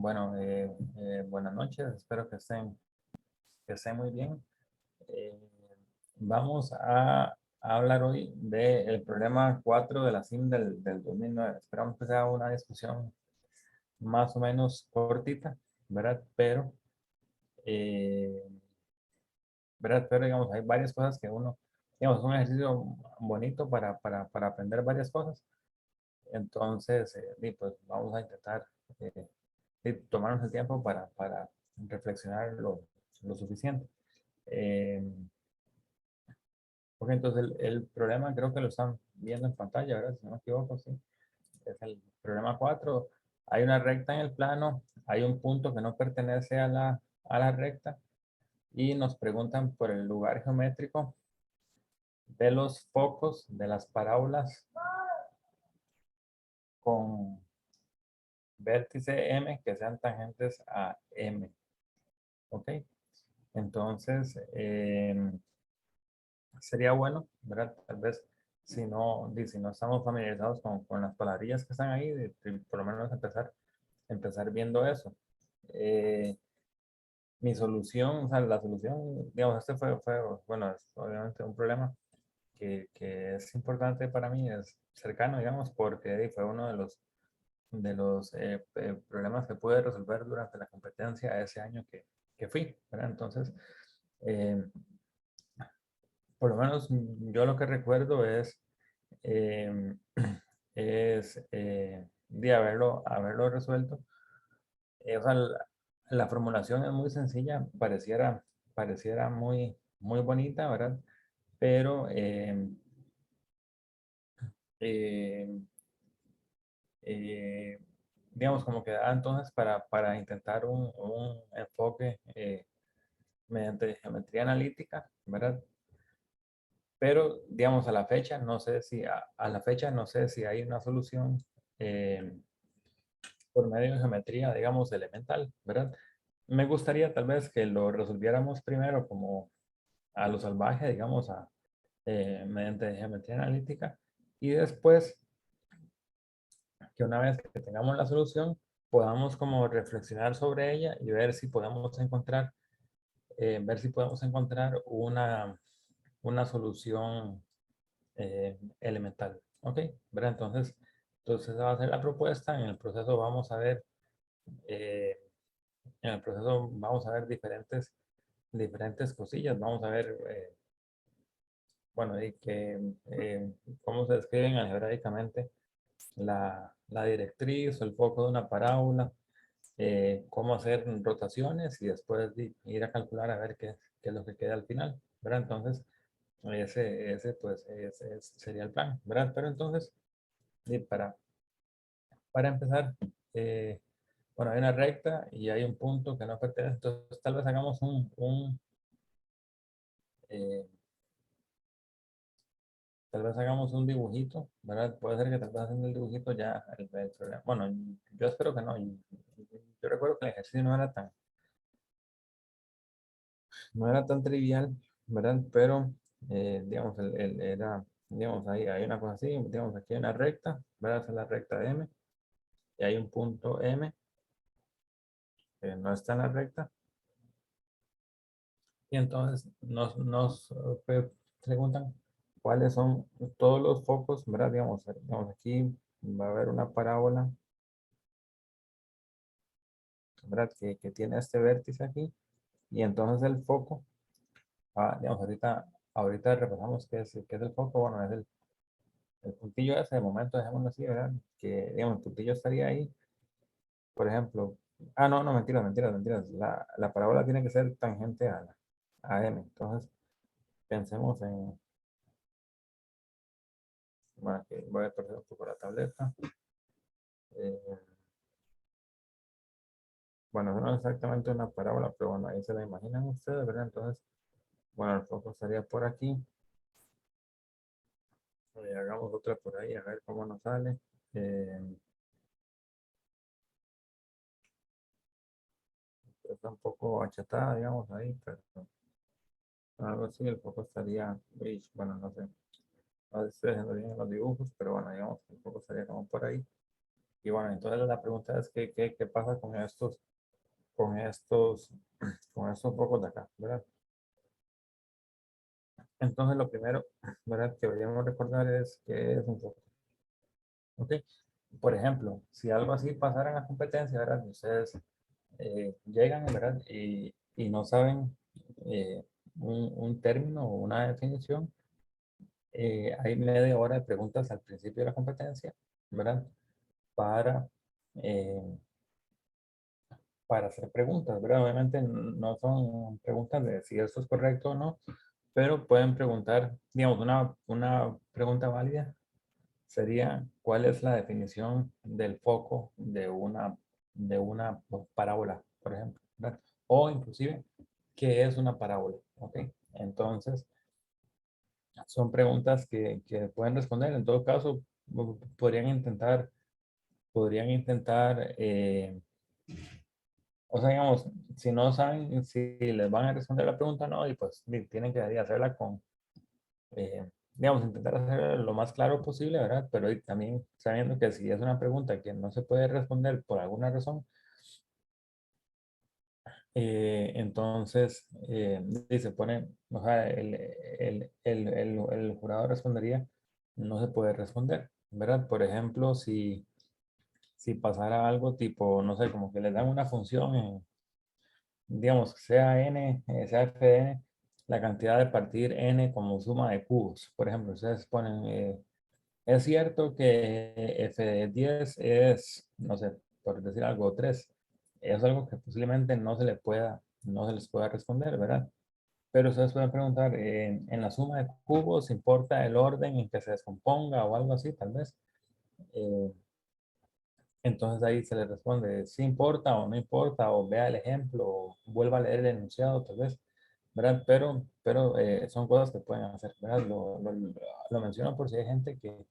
Bueno, buenas noches, espero que estén muy bien. Eh, Vamos a hablar hoy del problema 4 de la SIM del 2009. Esperamos que sea una discusión más o menos cortita, ¿verdad? Eh, pero digamos, hay varias cosas que uno, digamos, es un ejercicio bonito para aprender varias cosas. Entonces, pues vamos a intentar tomarnos el tiempo para reflexionar lo suficiente. Eh, Porque entonces el problema creo que lo están viendo en pantalla, ¿verdad? Si no me equivoco, sí. Es el problema 4. Hay una recta en el plano, hay un punto que no pertenece a la recta y nos preguntan por el lugar geométrico de los focos de las parábolas con vértice M que sean tangentes a M. ¿Ok? Entonces, sería bueno, ¿verdad? Tal vez si no estamos familiarizados con las palabrillas que están ahí, por lo menos empezar viendo eso. Eh, Mi solución, o sea, la solución, digamos, bueno, es obviamente un problema que es importante para mí, es cercano, digamos, porque fue uno de los problemas que pude resolver durante la competencia ese año que fui, ¿verdad? Entonces, eh, por lo menos yo lo que recuerdo eh, de haberlo resuelto. O sea, la formulación es muy sencilla, pareciera muy bonita, ¿verdad? Pero, eh, eh, digamos, como que da entonces para intentar un enfoque mediante geometría analítica, ¿verdad? Pero, digamos, a la fecha no sé si hay una solución eh, por medio de geometría, digamos, elemental, ¿verdad? Me gustaría tal vez que lo resolviéramos primero como a lo salvaje, digamos, mediante geometría analítica, y después que una vez que tengamos la solución, podamos como reflexionar sobre ella y ver si podemos encontrar una solución elemental. ¿Ok? ¿Verdad? Entonces esa va a ser la propuesta. Eh, en el proceso vamos a ver diferentes cosillas. Vamos a ver, bueno, cómo se describen algebraicamente la directriz o el foco de una parábola, cómo hacer rotaciones y después ir a calcular a ver qué es lo que queda al final, ¿verdad? Entonces, ese pues sería el plan, ¿verdad? Pero entonces, y para empezar, eh, bueno, hay una recta y hay un punto que no pertenece, entonces tal vez hagamos eh, tal vez hagamos un dibujito, ¿verdad? Puede ser que tal vez haciendo el dibujito ya el problema. Bueno, yo espero que no. Yo recuerdo que el ejercicio no era tan trivial, ¿verdad? Pero, digamos, digamos, ahí hay una cosa así, digamos, aquí hay una recta, ¿verdad? Esa es la recta M, y hay un punto M que no está en la recta, y entonces preguntan cuáles son todos los focos, ¿verdad? Digamos, aquí va a haber una parábola, ¿verdad? Que tiene este vértice aquí, y entonces el foco, digamos, ahorita repasamos qué es el foco, bueno, es el puntillo ese, de momento dejémoslo así, ¿verdad? Que, digamos, el puntillo estaría ahí, por ejemplo. No, no, mentiras. La parábola tiene que ser tangente a M. Entonces, pensemos bueno, aquí voy a perder un poco la tableta. Eh, bueno, no es exactamente una parábola, pero bueno, ahí se la imaginan ustedes, ¿verdad? Entonces, bueno, el foco estaría por aquí. Hagamos otra por ahí, a ver cómo nos sale. Eh, Está un poco achatada, digamos, ahí, pero algo así, el foco estaría, bueno, no sé, no estoy haciendo bien los dibujos, pero bueno, digamos, el foco estaría como por ahí. Y bueno, entonces la pregunta es qué pasa con estos, con estos focos de acá, ¿verdad? Entonces lo primero, ¿verdad? Que deberíamos recordar es que es un foco. ¿Ok? Por ejemplo, si algo así pasara en la competencia, ¿verdad? Ustedes llegan, ¿verdad? Y no saben un término o una definición, hay media hora de preguntas al principio de la competencia, ¿verdad? Para, eh, para hacer preguntas, ¿verdad? Obviamente no son preguntas de si esto es correcto o no, pero pueden preguntar, digamos, una pregunta válida sería, ¿cuál es la definición del foco de una parábola, por ejemplo, ¿verdad? O inclusive, ¿qué es una parábola? ¿Ok? Entonces, son preguntas que pueden responder. En todo caso, podrían intentar, o sea, digamos, si no saben si les van a responder la pregunta o no, y pues tienen que hacerla digamos, intentar hacerlo lo más claro posible, ¿verdad? Pero también sabiendo que si es una pregunta que no se puede responder por alguna razón, entonces y se pone, o sea, el jurado respondería, no se puede responder, ¿verdad? Por ejemplo, si pasara algo tipo, no sé, como que les dan una función en, digamos, sea n, sea f de n, la cantidad de partir n como suma de cubos. Por ejemplo, ustedes ponen, es cierto que f de 10 es, no sé, por decir algo, 3. Es algo que posiblemente no se les pueda responder, ¿verdad? Pero ustedes pueden preguntar, en la suma de cubos, ¿importa el orden en que se descomponga o algo así, tal vez? Eh, entonces ahí se le responde si importa o no importa, o vea el ejemplo, o vuelva a leer el enunciado, tal vez, ¿verdad? Pero son cosas que pueden hacer, ¿verdad? Lo menciono por si hay gente que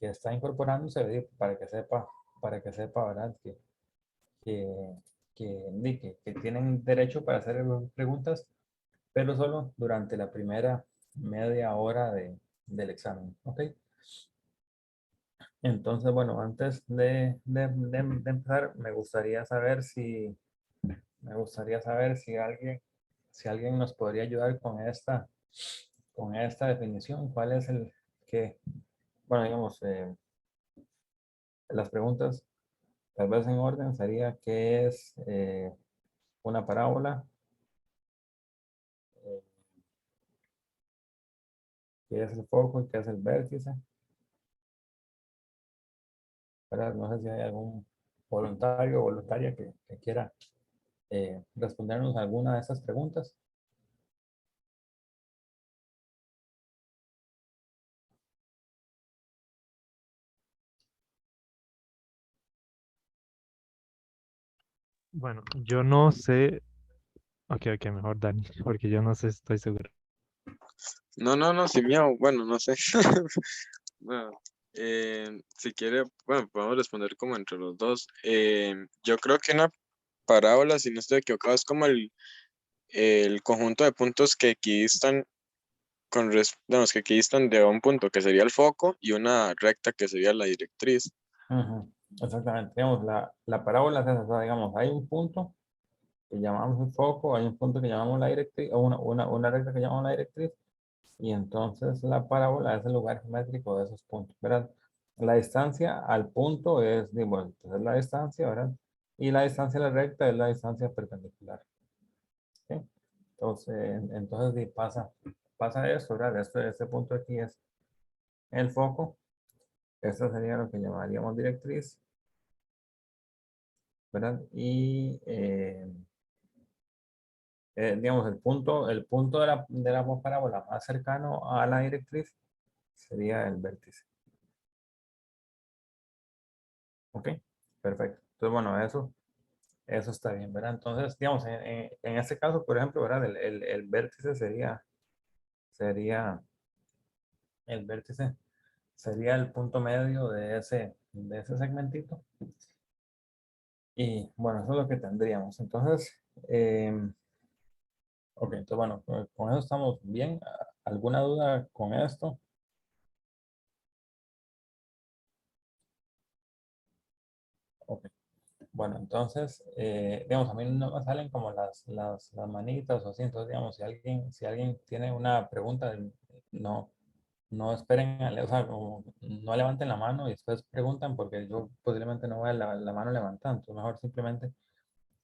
está incorporándose para que sepa, ¿verdad? Que, que tienen derecho para hacer preguntas, pero solo durante la primera media hora del examen, ¿ok? Entonces, bueno, antes de empezar, me gustaría saber si alguien nos podría ayudar con esta definición. ¿Cuál es el que, bueno, digamos, las preguntas, tal vez en orden, sería qué es una parábola, eh, qué es el foco y qué es el vértice, ¿verdad? No sé si hay algún voluntario o voluntaria que quiera respondernos alguna de esas preguntas. Bueno, yo no sé. Ok, ok, mejor Dani, porque yo no sé, estoy seguro. No, no, no, sin miedo, bueno, no sé. Bueno, si quiere, bueno, podemos responder como entre los dos. Yo creo que una parábola, si no estoy equivocado, es como el conjunto de puntos que equidistan que equidistan de un punto que sería el foco y una recta que sería la directriz. Ujú, exactamente. Digamos, la parábola es esa, o sea, digamos, hay un punto que llamamos el foco, hay un punto que llamamos la directriz, o una recta que llamamos la directriz, y entonces la parábola es el lugar geométrico de esos puntos, ¿verdad? La distancia al punto bueno, pues es la distancia, ¿verdad? Y la distancia a la recta es la distancia perpendicular. ¿Sí? Entonces pasa eso, ¿verdad? Este punto aquí es el foco, esto sería lo que llamaríamos directriz, ¿verdad? Y digamos, el punto de la parábola más cercano a la directriz sería el vértice. ¿Ok? Perfecto. Entonces, bueno, eso está bien, ¿verdad? Entonces, digamos, en este caso, por ejemplo, ¿verdad? El vértice sería, el vértice sería el punto medio de ese segmentito. Y bueno, eso es lo que tendríamos. Entonces, ok, entonces, bueno, con eso estamos bien. ¿Alguna duda con esto? Bueno, entonces, digamos, a mí no me salen como las manitas o así, entonces, digamos, si alguien tiene una pregunta, no, no esperen, o sea, como no levanten la mano y después preguntan porque yo posiblemente no voy a la mano levantada, entonces mejor simplemente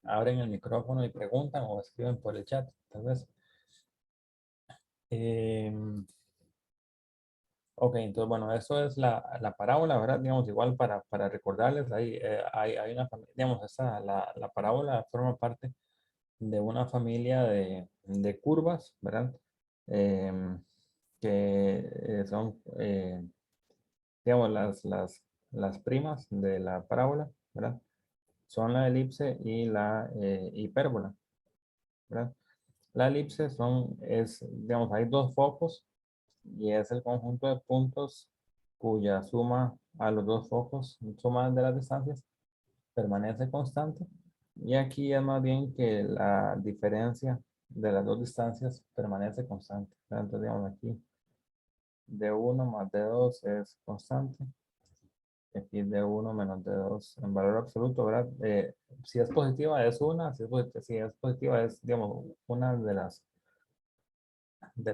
abren el micrófono y preguntan o escriben por el chat, tal vez. Ok, entonces, bueno, eso es la parábola, ¿verdad? Digamos, igual para recordarles, hay una familia, digamos, la parábola forma parte de una familia de curvas, ¿verdad? Em, que son, digamos, las primas de la parábola, ¿verdad? Son la elipse y la hipérbola, ¿verdad? La elipse digamos, hay dos focos y es el conjunto de puntos cuya suma a los dos focos, suma de las distancias, permanece constante. Y aquí es más bien que la diferencia de las dos distancias permanece constante. Entonces, digamos aquí, d1 más d2 es constante. Aquí d1 menos d2 en valor absoluto, ¿verdad? Si es positiva es una, si es positiva es, digamos, una de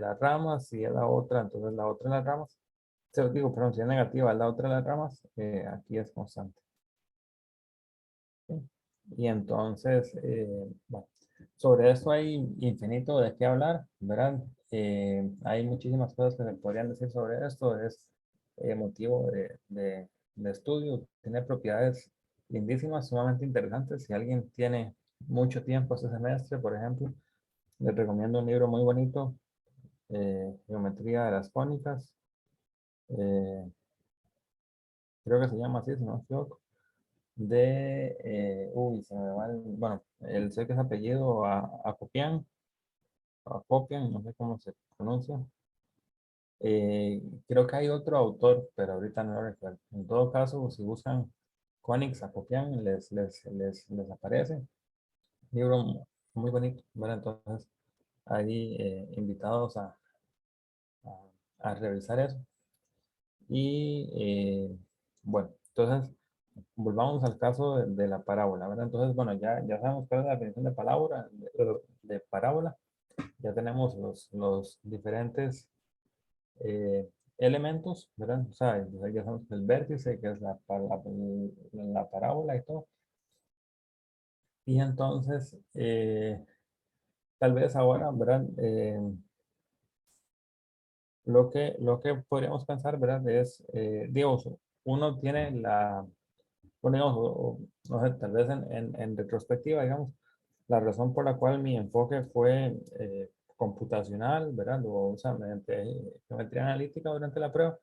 las ramas, si es la otra, entonces la otra de las ramas. Digo, perdón, si es negativa, la otra de las ramas, aquí es constante. ¿Sí? Y entonces, bueno, sobre esto hay infinito de qué hablar, ¿verdad? Hay muchísimas cosas que se podrían decir sobre esto, es motivo de estudio, tiene propiedades lindísimas, sumamente interesantes. Si alguien tiene mucho tiempo este semestre, por ejemplo, les recomiendo un libro muy bonito, Geometría de las Cónicas, eh, creo que se llama así, si no me equivoco, se me va bueno, sé que es apellido Acopian, no sé cómo se pronuncia. Creo que hay otro autor, pero ahorita no lo recuerdo. En todo caso, si buscan Conix Acopian, les aparece. Libro muy bonito, ¿verdad? Entonces, ahí invitados a revisar eso. Y bueno, entonces volvamos al caso de la parábola, ¿verdad? Entonces, bueno, ya sabemos cuál es la definición de parábola. Ya tenemos los diferentes elementos, ¿verdad? O sea, ya sabemos el vértice, que es la parábola y todo. Y entonces, tal vez ahora, ¿verdad? Lo que podríamos pensar, ¿verdad? Es, digamos, uno tiene bueno, digamos, no sé, tal vez en retrospectiva, digamos, la razón por la cual mi enfoque fue computacional, ¿verdad? O sea, mediante geometría analítica durante la prueba,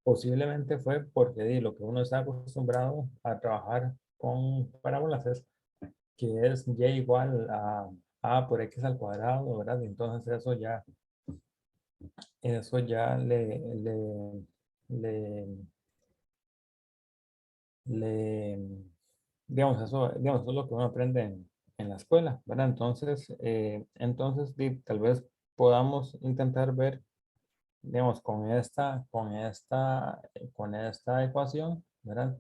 posiblemente fue porque lo que uno está acostumbrado a trabajar con parábolas es que es y igual a por x al cuadrado, ¿verdad? Y entonces eso ya le, le, digamos, eso es lo que uno aprende en la escuela, ¿verdad? Entonces tal vez podamos intentar ver, digamos, con esta ecuación, ¿verdad?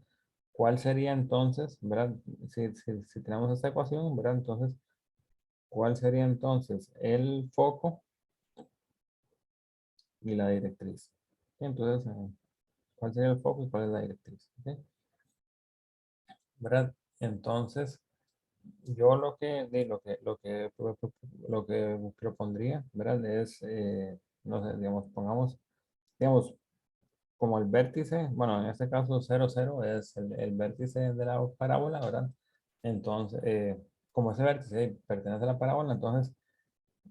¿Cuál sería entonces, ¿verdad? Si tenemos esta ecuación, ¿verdad? Entonces, ¿cuál sería entonces el foco y la directriz? ¿Sí? Entonces, ¿cuál sería el foco y cuál es la directriz? ¿Sí? ¿Verdad? Entonces, yo lo que propondría, ¿verdad? Es, no sé, digamos, pongamos, digamos, como el vértice, bueno, en este caso 0, 0 es el vértice de la parábola, ¿verdad? Entonces, como ese vértice pertenece a la parábola, entonces,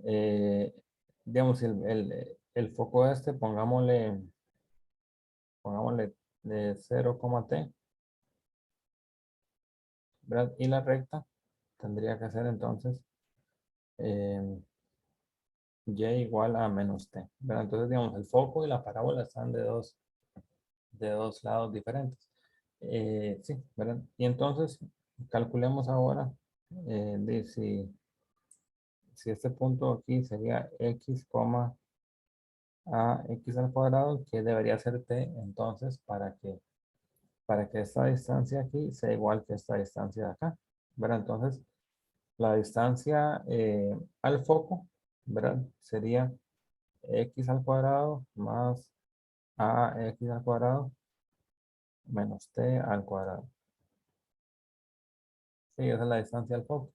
eh, digamos, el foco este, pongámosle de 0, t, ¿verdad? Y la recta tendría que ser entonces eh, y igual a menos t, ¿verdad? Entonces, digamos, el foco y la parábola están de dos lados diferentes. Sí, ¿verdad? Y entonces, calculemos ahora si este punto aquí sería x, a x al cuadrado, que debería ser t entonces para que esta distancia aquí sea igual que esta distancia de acá, ¿verdad? Entonces, la distancia al foco, ¿verdad? Sería x al cuadrado más ax al cuadrado menos t al cuadrado. Sí, esa es la distancia al foco.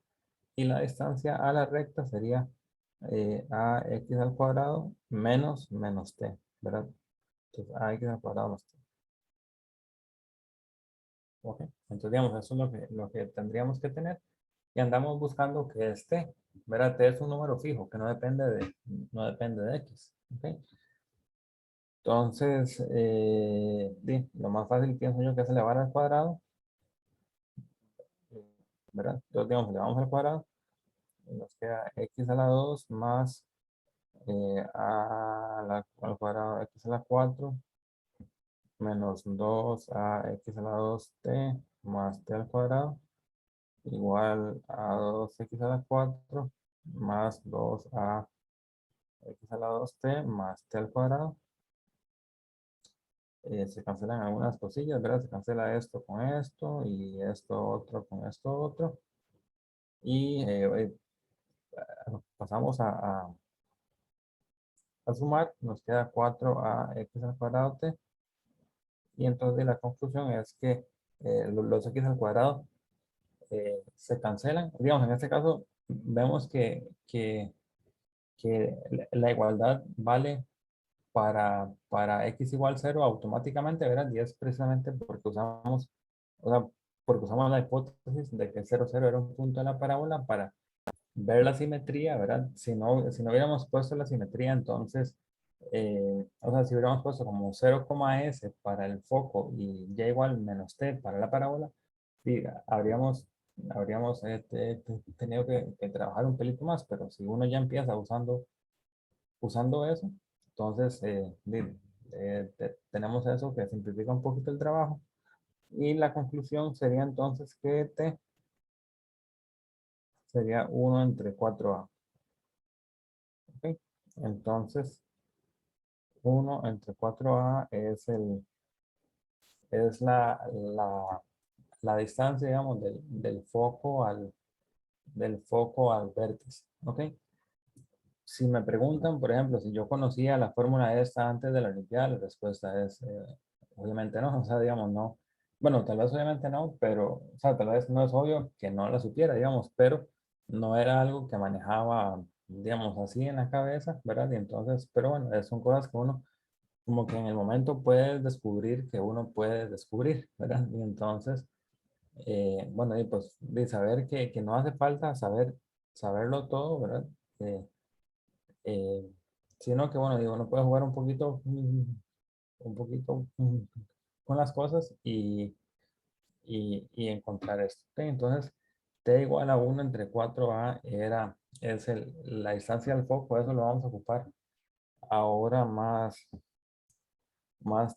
Y la distancia a la recta sería ax al cuadrado menos t, ¿verdad? Entonces, ax al cuadrado más t. Ok, entonces digamos, eso es lo que tendríamos que tener. Y andamos buscando que t, ¿verdad? T es un número fijo que no depende de x. ¿Ok? Entonces, lo más fácil pienso yo que es elevar al cuadrado, ¿verdad? Entonces, digamos, elevamos al cuadrado y nos queda x a la 2 más al cuadrado x a la 4 menos 2 a x a la 2t más t al cuadrado igual a 2x a la 4 más 2 a x a la 2t más t al cuadrado. Se cancelan algunas cosillas, ¿verdad? Se cancela esto con esto y esto otro con esto otro. Y pasamos a sumar, nos queda 4ax al cuadrado t. Y entonces la conclusión es que los x al cuadrado se cancelan. Digamos, en este caso vemos que la igualdad vale para x igual 0 automáticamente, ¿verdad? Y es precisamente o sea, porque usamos la hipótesis de que 0, 0 era un punto de la parábola para ver la simetría, ¿verdad? Si no hubiéramos puesto la simetría, entonces, o sea, si hubiéramos puesto como 0, s para el foco y y igual menos t para la parábola, sí, habríamos tenido que trabajar un pelito más, pero si uno ya empieza usando eso, entonces tenemos eso que simplifica un poquito el trabajo. Y la conclusión sería entonces que t sería 1 entre 4a. ¿Ok? Entonces, 1 entre 4a es la distancia, digamos, del foco al vértice. ¿Ok? Si me preguntan, por ejemplo, si yo conocía la fórmula esta antes de la Olimpiada, la respuesta es obviamente no. O sea, digamos, no. Bueno, tal vez obviamente no, pero, o sea, tal vez no es obvio que no la supiera, digamos, pero no era algo que manejaba, digamos, así en la cabeza, ¿verdad? Y entonces, pero bueno, son cosas que uno, como que en el momento puede descubrir que uno puede descubrir, ¿verdad? Y entonces, bueno, y pues de saber que no hace falta saberlo todo, ¿verdad? Eh, Sino que, bueno, digo, uno puede jugar un poquito con las cosas y encontrar esto. ¿Ok? Entonces, t igual a 1 entre 4a es la distancia del foco, eso lo vamos a ocupar ahora más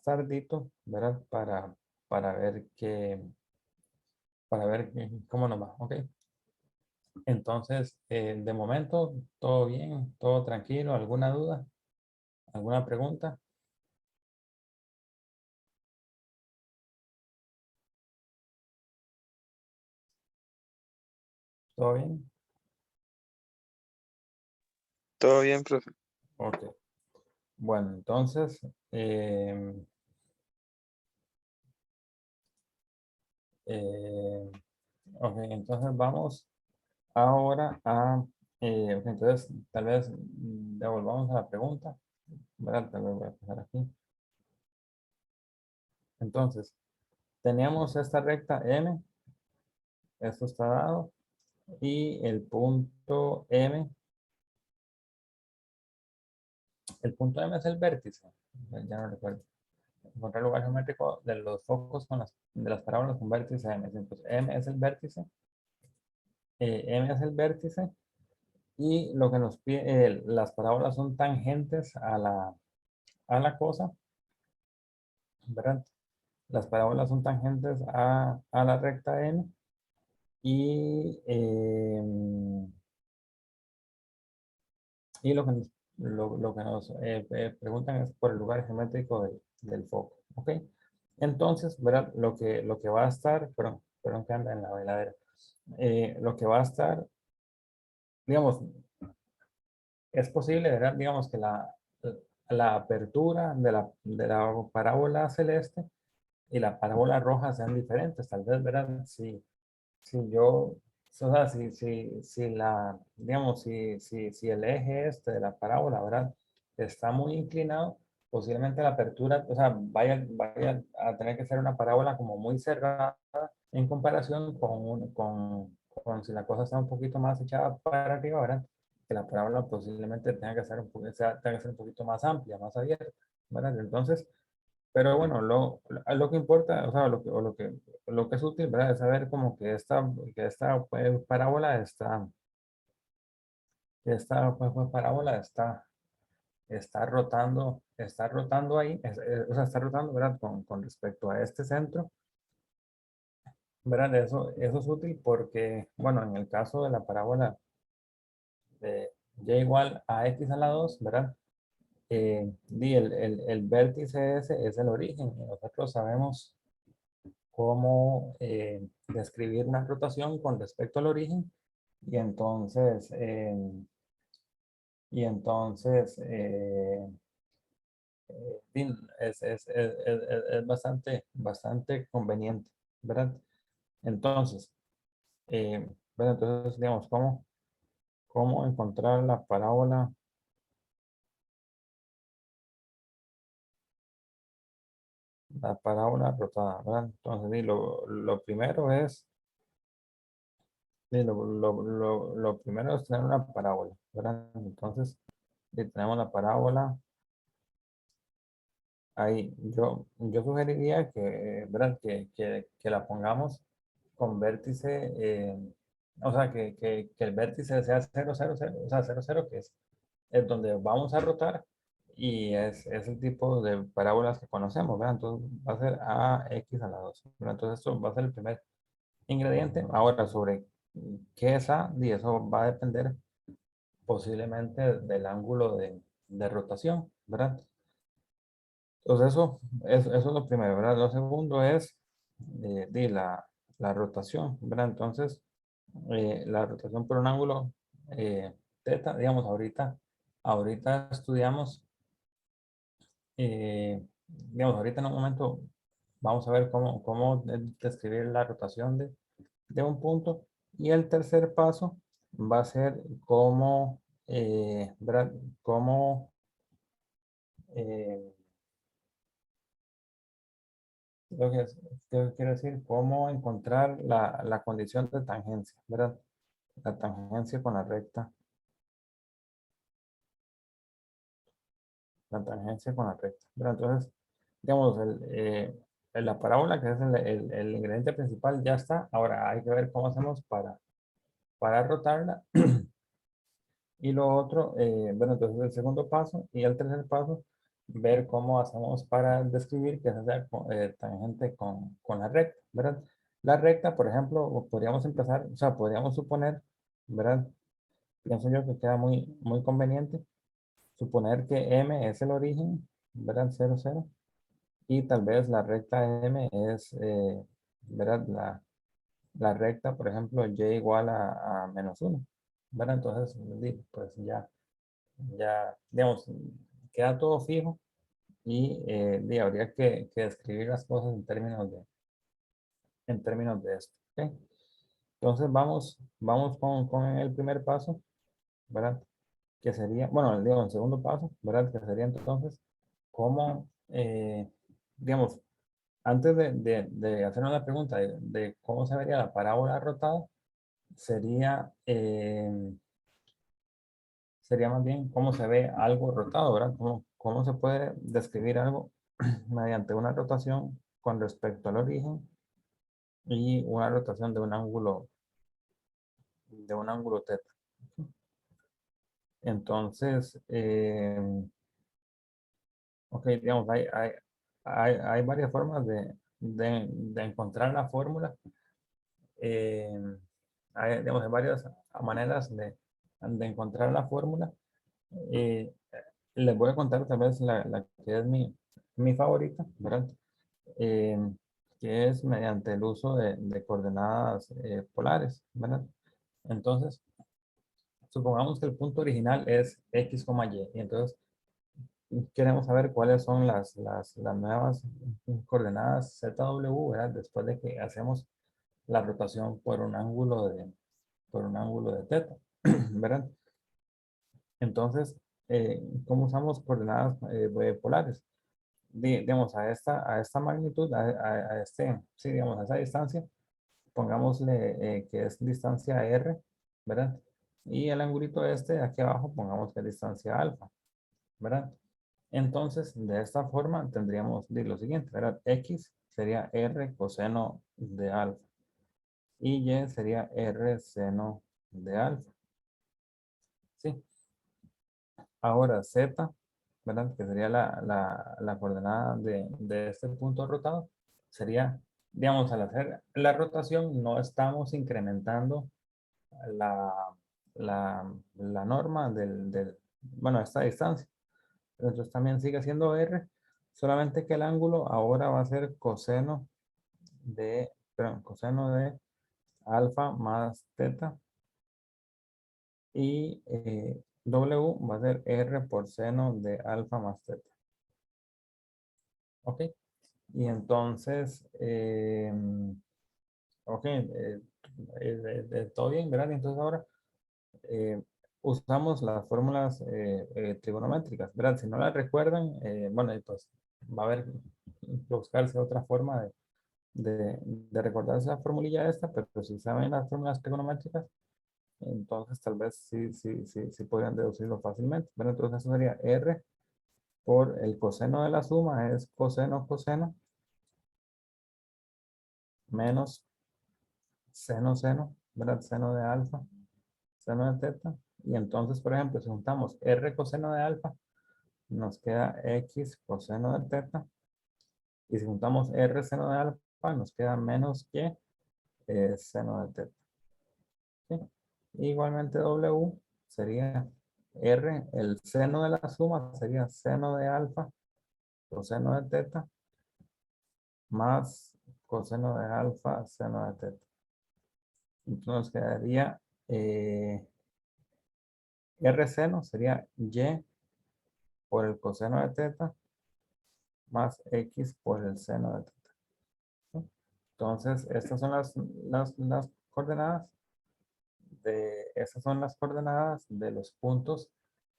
tardito, ¿verdad? Para ver cómo nos va, ¿ok? Entonces, de momento, todo bien, todo tranquilo. ¿Alguna duda? ¿Alguna pregunta? ¿Todo bien? Todo bien, profe. Ok. Bueno, entonces, eh, ok, entonces vamos ahora ok, entonces tal vez devolvamos a la pregunta, ¿verdad? Tal vez voy a pasar aquí. Entonces, teníamos esta recta M, esto está dado, y el punto M es el vértice, ya no recuerdo. Encontrar el lugar geométrico de los focos de las parábolas con vértice M. Entonces, M es el vértice y lo que nos pide, las parábolas son tangentes a la cosa, ¿verdad? Las parábolas son tangentes a la recta N y lo que nos preguntan es por el lugar geométrico del foco, ¿ok? Entonces, ¿verdad? Lo que va a estar, perdón que anda en la veladera. Lo que va a estar, digamos, es posible, ¿verdad? Digamos que la apertura de la parábola celeste y la parábola roja sean diferentes. Tal vez, ¿verdad? Si yo, o sea, digamos, si el eje este de la parábola, ¿verdad? Está muy inclinado, posiblemente la apertura, o sea, vaya a tener que ser una parábola como muy cerrada en comparación con si la cosa está un poquito más echada para arriba, ¿verdad? Que la parábola posiblemente tenga que ser tenga que ser un poquito más amplia, más abierta, ¿verdad? Entonces, pero bueno, lo que importa, o sea, lo que es útil, ¿verdad? Es saber como que esta parábola pues, parábola está rotando ahí, o sea, está rotando, ¿verdad? Con respecto a este centro, ¿verdad? Eso es útil porque, bueno, en el caso de la parábola de y igual a x a la 2, ¿verdad? El vértice ese es el origen. Y nosotros sabemos cómo describir una rotación con respecto al origen. Y entonces, es bastante conveniente, ¿verdad? Entonces, bueno, entonces, digamos, ¿cómo encontrar la parábola rotada, ¿verdad? Entonces, lo primero es, lo primero es tener una parábola, ¿verdad? Entonces, si tenemos la parábola, ahí yo sugeriría que, ¿verdad? Que la pongamos con vértice, o sea, que el vértice sea 0, 0, 0, o sea, 0, 0, que es donde vamos a rotar y es el tipo de parábolas que conocemos, ¿verdad? Entonces va a ser ax a la 2, ¿verdad? Entonces esto va a ser el primer ingrediente. Ahora, sobre qué es a, y eso va a depender posiblemente del ángulo de rotación, ¿verdad? Entonces eso es lo primero, ¿verdad? Lo segundo es la rotación, ¿verdad? Entonces, la rotación por un ángulo teta, digamos, ahorita estudiamos, digamos, ahorita en un momento vamos a ver cómo describir la rotación de un punto. Y el tercer paso va a ser ¿verdad? Cómo, eh, lo que quiero decir, cómo encontrar la condición de tangencia, ¿verdad? La tangencia con la recta, ¿verdad? Entonces, digamos, la parábola, que es el ingrediente principal, ya está. Ahora hay que ver cómo hacemos para rotarla. Y lo otro, bueno, entonces el segundo paso y el tercer paso, ver cómo hacemos para describir que esa sea tangente con la recta, ¿verdad? La recta, por ejemplo, podríamos empezar, o sea, podríamos suponer, ¿verdad? Pienso yo que queda muy conveniente suponer que M es el origen, ¿verdad? 0, 0. Y tal vez la recta M es, ¿verdad? La recta, por ejemplo, y igual a menos 1, ¿verdad? Entonces, pues ya, digamos, queda todo fijo y habría que describir las cosas en términos de esto. ¿Ok? Entonces vamos con el primer paso, ¿verdad? Que sería, bueno, digamos, el segundo paso, ¿verdad? Que sería entonces cómo, digamos, antes de hacernos la pregunta de cómo se vería la parábola rotada, sería, sería más bien cómo se ve algo rotado, ¿verdad? Cómo se puede describir algo mediante una rotación con respecto al origen y una rotación de un ángulo teta. Entonces, ok, digamos, hay varias formas de encontrar la fórmula. Digamos, hay varias maneras de encontrar la fórmula. Eh, Les voy a contar tal vez la que es mi favorita, ¿verdad? eh, que es mediante el uso de coordenadas polares, ¿verdad? Entonces, supongamos que el punto original es x, y, y entonces queremos saber cuáles son las nuevas coordenadas ZW, ¿verdad? Después de que hacemos la rotación por un ángulo de teta, ¿verdad? Entonces, ¿cómo usamos coordenadas polares? Digamos, a esta magnitud, sí, digamos, a esa distancia, pongámosle que es distancia R, ¿verdad? Y el angulito este de aquí abajo, pongamos que es distancia alfa, ¿verdad? Entonces, de esta forma tendríamos lo siguiente, ¿verdad? X sería R coseno de alfa y Y sería R seno de alfa, ¿sí? Ahora Z, ¿verdad? Que sería la coordenada de este punto rotado, sería, digamos, al hacer la rotación no estamos incrementando la, la norma bueno, esta distancia. Entonces también sigue siendo R, solamente que el ángulo ahora va a ser coseno de alfa más teta y W va a ser R por seno de alfa más teta. ¿Ok? Y entonces, ok, todo bien, ¿verdad? Entonces ahora eh, usamos las fórmulas trigonométricas, ¿verdad? Si no las recuerdan, bueno, pues va a haber que buscarse otra forma de recordarse la formulilla esta, pero si saben las fórmulas trigonométricas, entonces tal vez sí podrían deducirlo fácilmente. Bueno, entonces eso sería R por el coseno de la suma, es coseno, coseno, menos seno, seno, ¿verdad? Seno de alfa, seno de teta. Y entonces, por ejemplo, si juntamos R coseno de alfa, nos queda X coseno de teta. Y si juntamos R seno de alfa, nos queda menos Y seno de teta. ¿Sí? Igualmente W sería R, el seno de la suma sería seno de alfa, coseno de teta, más coseno de alfa, seno de teta. Entonces quedaría R seno sería Y por el coseno de teta más X por el seno de teta. ¿Sí? Entonces, estas son las coordenadas estas son las coordenadas de los puntos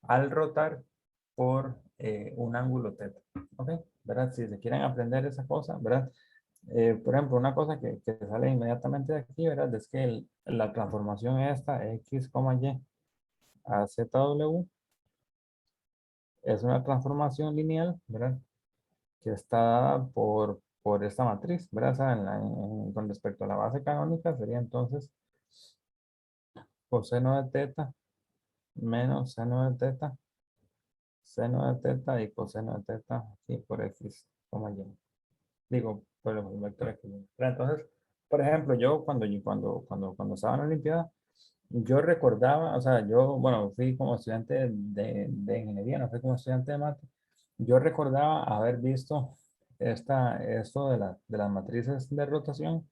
al rotar por un ángulo teta. ¿Ok? ¿Verdad? Si se quieren aprender esa cosa, ¿verdad? Por ejemplo, una cosa que sale inmediatamente de aquí, ¿verdad? Es que la transformación esta, X, Y, a ZW, es una transformación lineal, ¿verdad? Que está dada por esta matriz, ¿verdad? O sea, con respecto a la base canónica, sería entonces coseno de teta menos seno de teta, seno de teta y coseno de teta aquí por X, Y. Digo, por el vector X. Pero entonces, por ejemplo, yo cuando estaba en la Olimpiada, yo recordaba, o sea, yo, bueno, fui como estudiante de ingeniería, no fui como estudiante de mate. Yo recordaba haber visto esto de las matrices de rotación,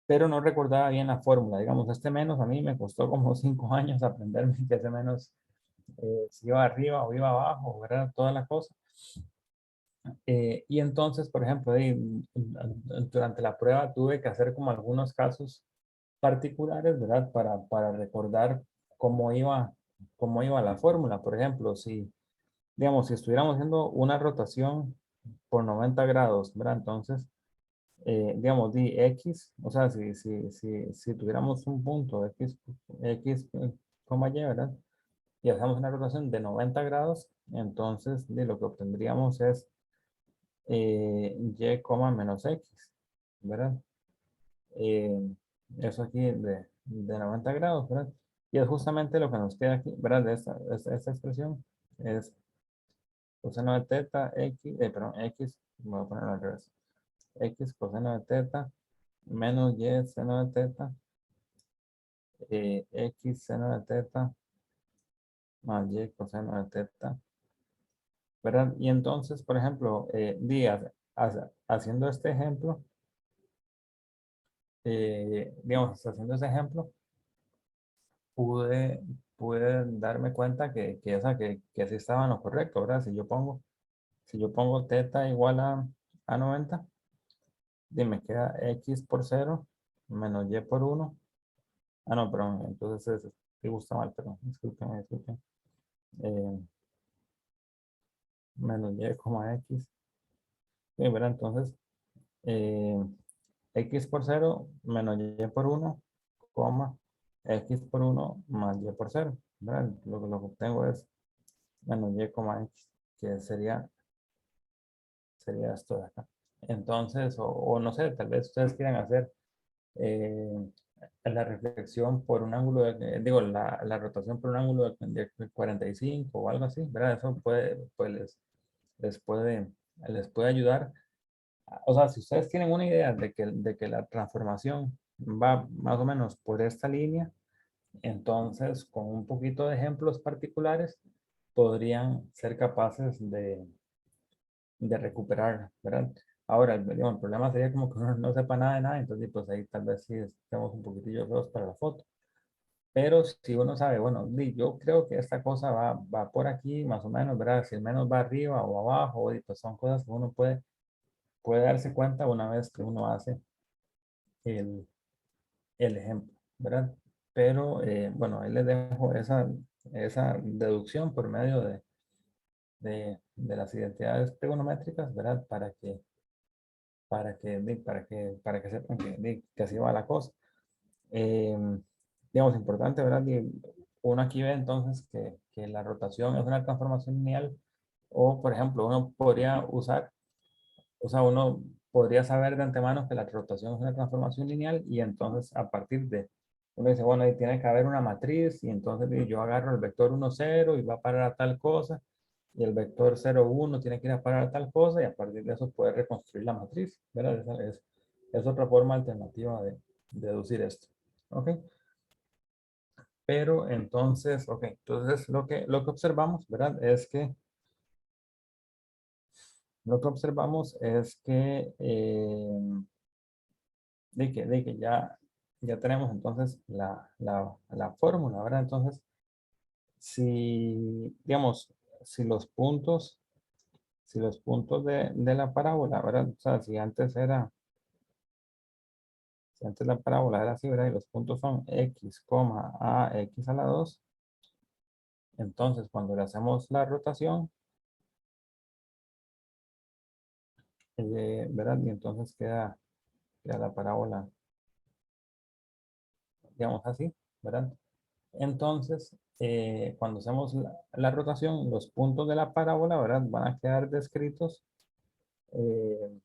pero no recordaba bien la fórmula. Digamos, este menos a mí me costó como 5 años aprenderme que ese menos si iba arriba o iba abajo, ¿verdad? Toda la cosa. Y entonces, por ejemplo, durante la prueba tuve que hacer como algunos casos particulares, ¿verdad? Para recordar cómo iba la fórmula. Por ejemplo, si, digamos, si estuviéramos haciendo una rotación por 90 grados, ¿verdad? Entonces, digamos, di X, o sea, si tuviéramos un punto X, Y, ¿verdad? Y hacemos una rotación de 90 grados, entonces lo que obtendríamos es Y, menos X, ¿verdad? Eh, eso aquí de 90 grados, ¿verdad? Y es justamente lo que nos queda aquí, ¿verdad? De esta expresión es coseno de teta, X, perdón, X, voy a ponerlo al revés. X coseno de teta menos Y seno de teta, X seno de teta más Y coseno de teta, ¿verdad? Y entonces, por ejemplo, haciendo este ejemplo, digamos, haciendo ese ejemplo, pude, pude darme cuenta que sí estaba en lo correcto, ¿verdad? Si yo pongo teta igual a 90, y me queda x por 0 menos y por 1. Ah, no, perdón, entonces sí gusta mal, perdón, disculpen. Eh, menos y, x. Sí, ¿verdad? Entonces, eh, x por 0 menos y por 1, coma, x por 1 más y por 0, ¿verdad? Lo que obtengo es menos y, x, que sería esto de acá. Entonces, o no sé, tal vez ustedes quieran hacer eh, la reflexión por un ángulo digo, la rotación por un ángulo de 45 o algo así, ¿verdad? Eso pues les puede ayudar. O sea, si ustedes tienen una idea de que la transformación va más o menos por esta línea, entonces con un poquito de ejemplos particulares podrían ser capaces de recuperar, ¿verdad? Ahora, el problema sería como que uno no sepa nada de nada, entonces pues ahí tal vez sí estemos un poquitillo feos para la foto. Pero si uno sabe, bueno, yo creo que esta cosa va por aquí, más o menos, ¿verdad? Si el menos va arriba o abajo, pues son cosas que uno puede darse cuenta una vez que uno hace el, el ejemplo, ¿verdad? Pero bueno, ahí les dejo esa deducción por medio de las identidades trigonométricas, ¿verdad? Para que sepan que así va la cosa. Eh, digamos, importante, ¿verdad? Uno aquí ve entonces que la rotación es una transformación lineal, o por ejemplo, uno podría usar, o sea, uno podría saber de antemano que la rotación es una transformación lineal y entonces a partir uno dice, bueno, ahí tiene que haber una matriz y entonces yo agarro el vector 1, 0 y va a parar a tal cosa y el vector 0, 1 tiene que ir a parar a tal cosa y a partir de eso puede reconstruir la matriz, ¿verdad? Es otra forma alternativa de deducir esto. ¿Ok? Pero entonces, ok, entonces lo que observamos, ¿verdad? Lo que observamos es que, de que ya tenemos entonces la fórmula, ¿verdad? Entonces, si, digamos, si los puntos, si los puntos de la parábola, ¿verdad? O sea, si antes la parábola era así, ¿verdad? Y los puntos son x, a x a la 2, entonces cuando le hacemos la rotación, ¿verdad? Y entonces queda la parábola, digamos así, ¿verdad? Entonces, cuando hacemos la rotación, los puntos de la parábola, ¿verdad? Van a quedar descritos, eh,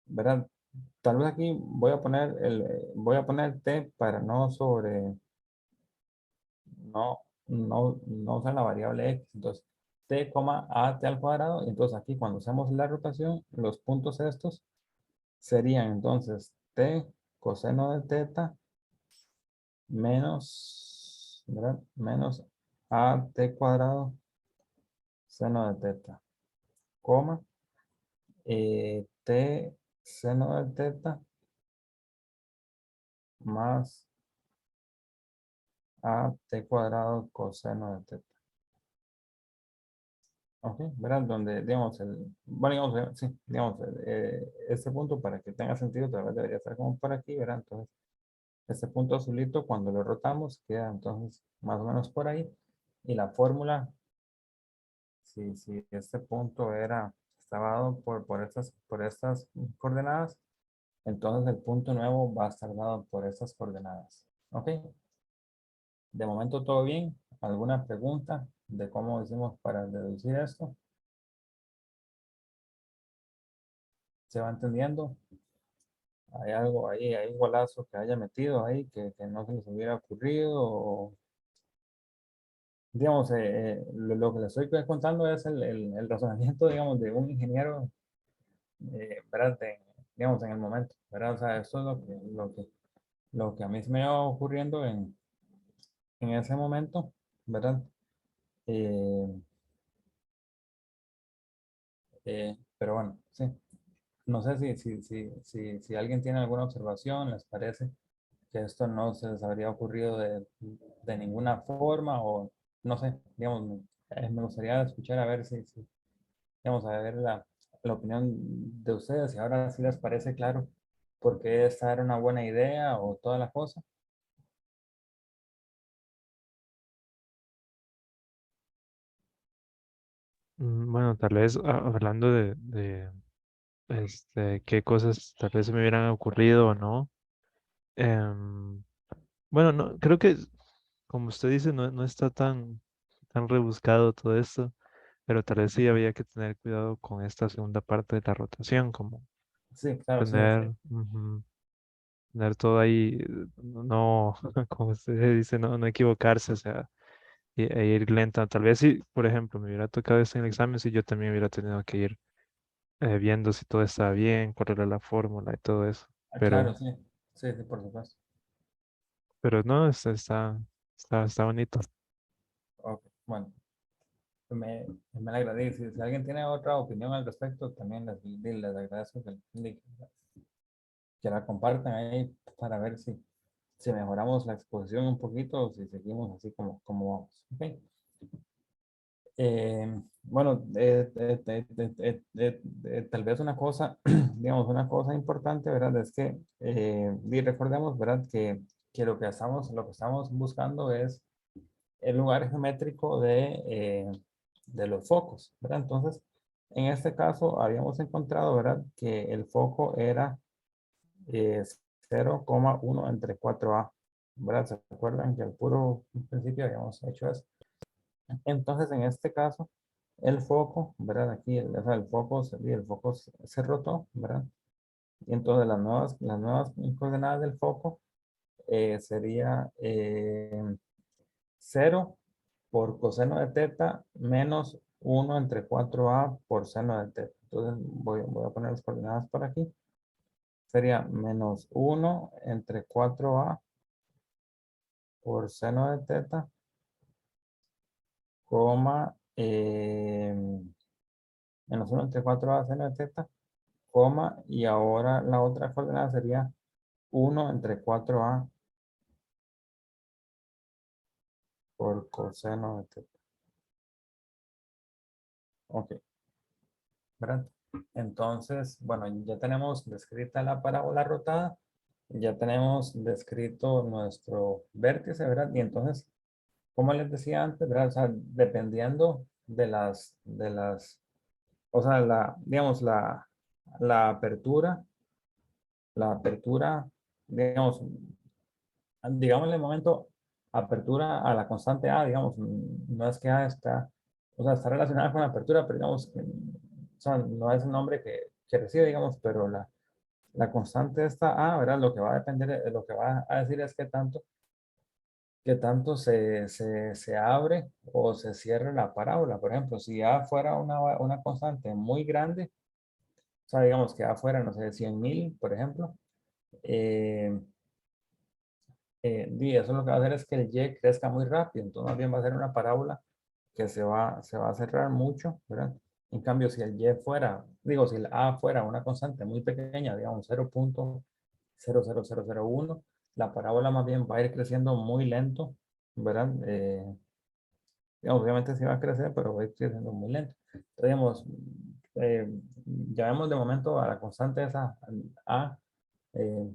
¿verdad? Tal vez aquí voy a poner t para no usar la variable x. Entonces, t, a t al cuadrado. Entonces, aquí cuando hacemos la rotación, los puntos estos serían entonces t coseno de teta menos, ¿verdad? Menos a t cuadrado seno de teta, coma, t seno de teta más a t cuadrado coseno de teta. Ok, ¿verdad? Donde, digamos, bueno, digamos, sí, digamos, este punto para que tenga sentido, tal vez debería estar como por aquí, ¿verdad? Entonces, este punto azulito, cuando lo rotamos, queda entonces más o menos por ahí. Y la fórmula, si este punto estaba dado por estas coordenadas, entonces el punto nuevo va a estar dado por estas coordenadas. ¿Ok? De momento todo bien. ¿Alguna pregunta de cómo hicimos para deducir esto? ¿Se va entendiendo? ¿Hay algo ahí, hay un golazo que haya metido ahí que no se les hubiera ocurrido? Digamos, lo que les estoy contando es el razonamiento, digamos, de un ingeniero, ¿verdad? Digamos, en el momento, ¿verdad? O sea, esto es lo que a mí se me va ocurriendo en ese momento, ¿verdad? Eh, pero bueno, sí. No sé si alguien tiene alguna observación, les parece que esto no se les habría ocurrido de ninguna forma o no sé, digamos, me gustaría escuchar a ver digamos, a ver la opinión de ustedes, si ahora sí les parece claro por qué esta era una buena idea o toda la cosa. Bueno, tal vez hablando qué cosas tal vez se me hubieran ocurrido o no. Bueno, no, creo que como usted dice, no está tan rebuscado todo esto, pero tal vez sí había que tener cuidado con esta segunda parte de la rotación, como Sí, claro, sí, tener, tener todo ahí, no, como usted dice, no equivocarse, o sea, e ir lenta. Tal vez si, por ejemplo, me hubiera tocado esto en el examen, si yo también hubiera tenido que ir viendo si todo estaba bien, cuál era la fórmula y todo eso. claro, Pero, sí, sí, sí, por supuesto. pero no, está bonito. Ok, bueno, me alegra. Si alguien tiene otra opinión al respecto, también les agradezco que la compartan ahí para ver si mejoramos la exposición un poquito o si seguimos así como vamos. Ok. Bueno, tal vez una cosa, digamos, una cosa importante, ¿verdad? Es que y recordemos, ¿verdad? Que lo que estamos buscando es el lugar geométrico de los focos, ¿verdad? Entonces, en este caso habíamos encontrado, ¿verdad? Que el foco era eh, 0,1 entre 4A, ¿verdad? ¿Se acuerdan que al puro principio habíamos hecho eso? Entonces, en este caso, el foco, ¿verdad? Aquí, o sea, el foco se rotó, ¿verdad? Y entonces las nuevas coordenadas del foco sería 0 por coseno de teta menos 1 entre 4a por seno de teta. Entonces voy a poner las coordenadas por aquí. Sería menos 1 entre 4a por seno de teta, coma, menos 1 entre 4a seno de teta, coma, y ahora la otra coordenada sería 1 entre 4a por coseno de teta. Ok, ¿verdad? Entonces, bueno, ya tenemos descrita la parábola rotada, ya tenemos descrito nuestro vértice, ¿verdad? Y entonces, como les decía antes, ¿verdad? O sea, dependiendo o sea, digamos, la apertura, digamos, digámosle momento, apertura a la constante A, digamos, no es que A está, o sea, está relacionada con la apertura, pero digamos, o sea, no es el nombre que recibe, digamos, pero la constante está A, ¿verdad? Lo que va a depender, lo que va a decir es qué tanto se abre o se cierra la parábola. Por ejemplo, si A fuera una constante muy grande, o sea, digamos que A fuera, no sé, 100.000, por ejemplo, eh, eso lo que va a hacer es que el Y crezca muy rápido, entonces más bien va a ser una parábola que se va a cerrar mucho, ¿verdad? En cambio, si el Y fuera, digo, si el A fuera una constante muy pequeña, digamos 0,00001, la parábola más bien va a ir creciendo muy lento, ¿verdad? Digamos, obviamente sí va a crecer, pero va a ir creciendo muy lento. Entonces, digamos, eh, ya vemos de momento a la constante esa A, eh,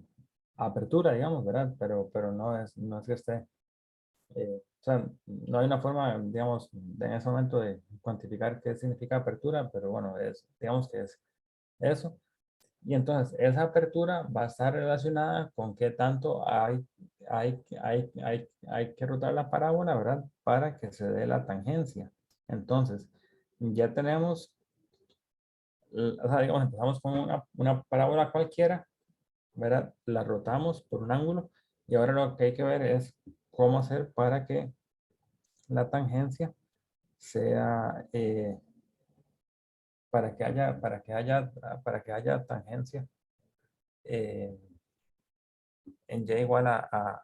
apertura, digamos, ¿verdad? Pero no es que esté, o sea, no hay una forma, digamos, en ese momento de cuantificar qué significa apertura, pero bueno, digamos que es eso. Y entonces esa apertura va a estar relacionada con qué tanto hay que rotar la parábola, ¿verdad? Para que se dé la tangencia. Entonces, ya tenemos, o sea, digamos, empezamos con una parábola cualquiera, ¿verdad? La rotamos por un ángulo y ahora lo que hay que ver es cómo hacer para que la tangencia sea, para que haya tangencia eh, en y igual a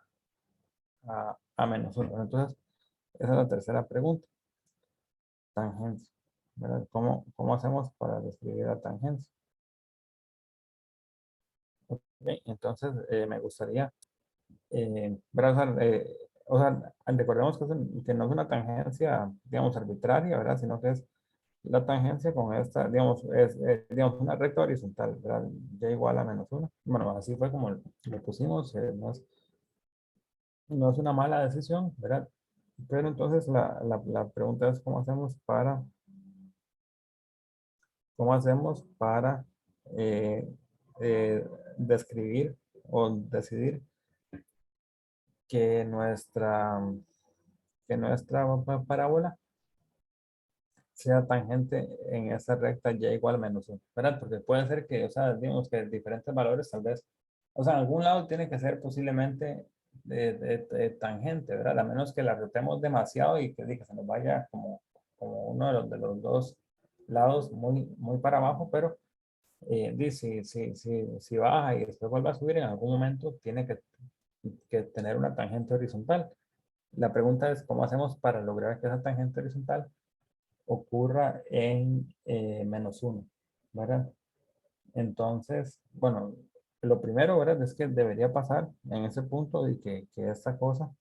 menos 1. Entonces, esa es la tercera pregunta, tangencia. ¿verdad? ¿Cómo hacemos para describir la tangencia? Ok, entonces, me gustaría, ¿verdad? O sea, recordemos que no es una tangencia, digamos, arbitraria, ¿verdad? Sino que es la tangencia con esta, digamos, digamos, una recta horizontal, ¿verdad? Y igual a -1. Bueno, así fue como lo pusimos, no es una mala decisión, ¿verdad? Pero entonces la pregunta es cómo hacemos para eh, eh, describir o decidir que nuestra parábola sea tangente en esa recta y igual a -1, ¿verdad? Porque puede ser que, o sea, digamos que diferentes valores tal vez, o sea, en algún lado tiene que ser posiblemente de tangente, ¿verdad? A menos que la rotemos demasiado y que se nos vaya como uno de los dos lados muy para abajo, pero si baja y después vuelve a subir, en algún momento tiene que tener una tangente horizontal. La pregunta es, ¿cómo hacemos para lograr que esa tangente horizontal ocurra en -1, ¿verdad? Entonces, bueno, lo primero, ¿verdad? Es que debería pasar en ese punto de que esta cosa,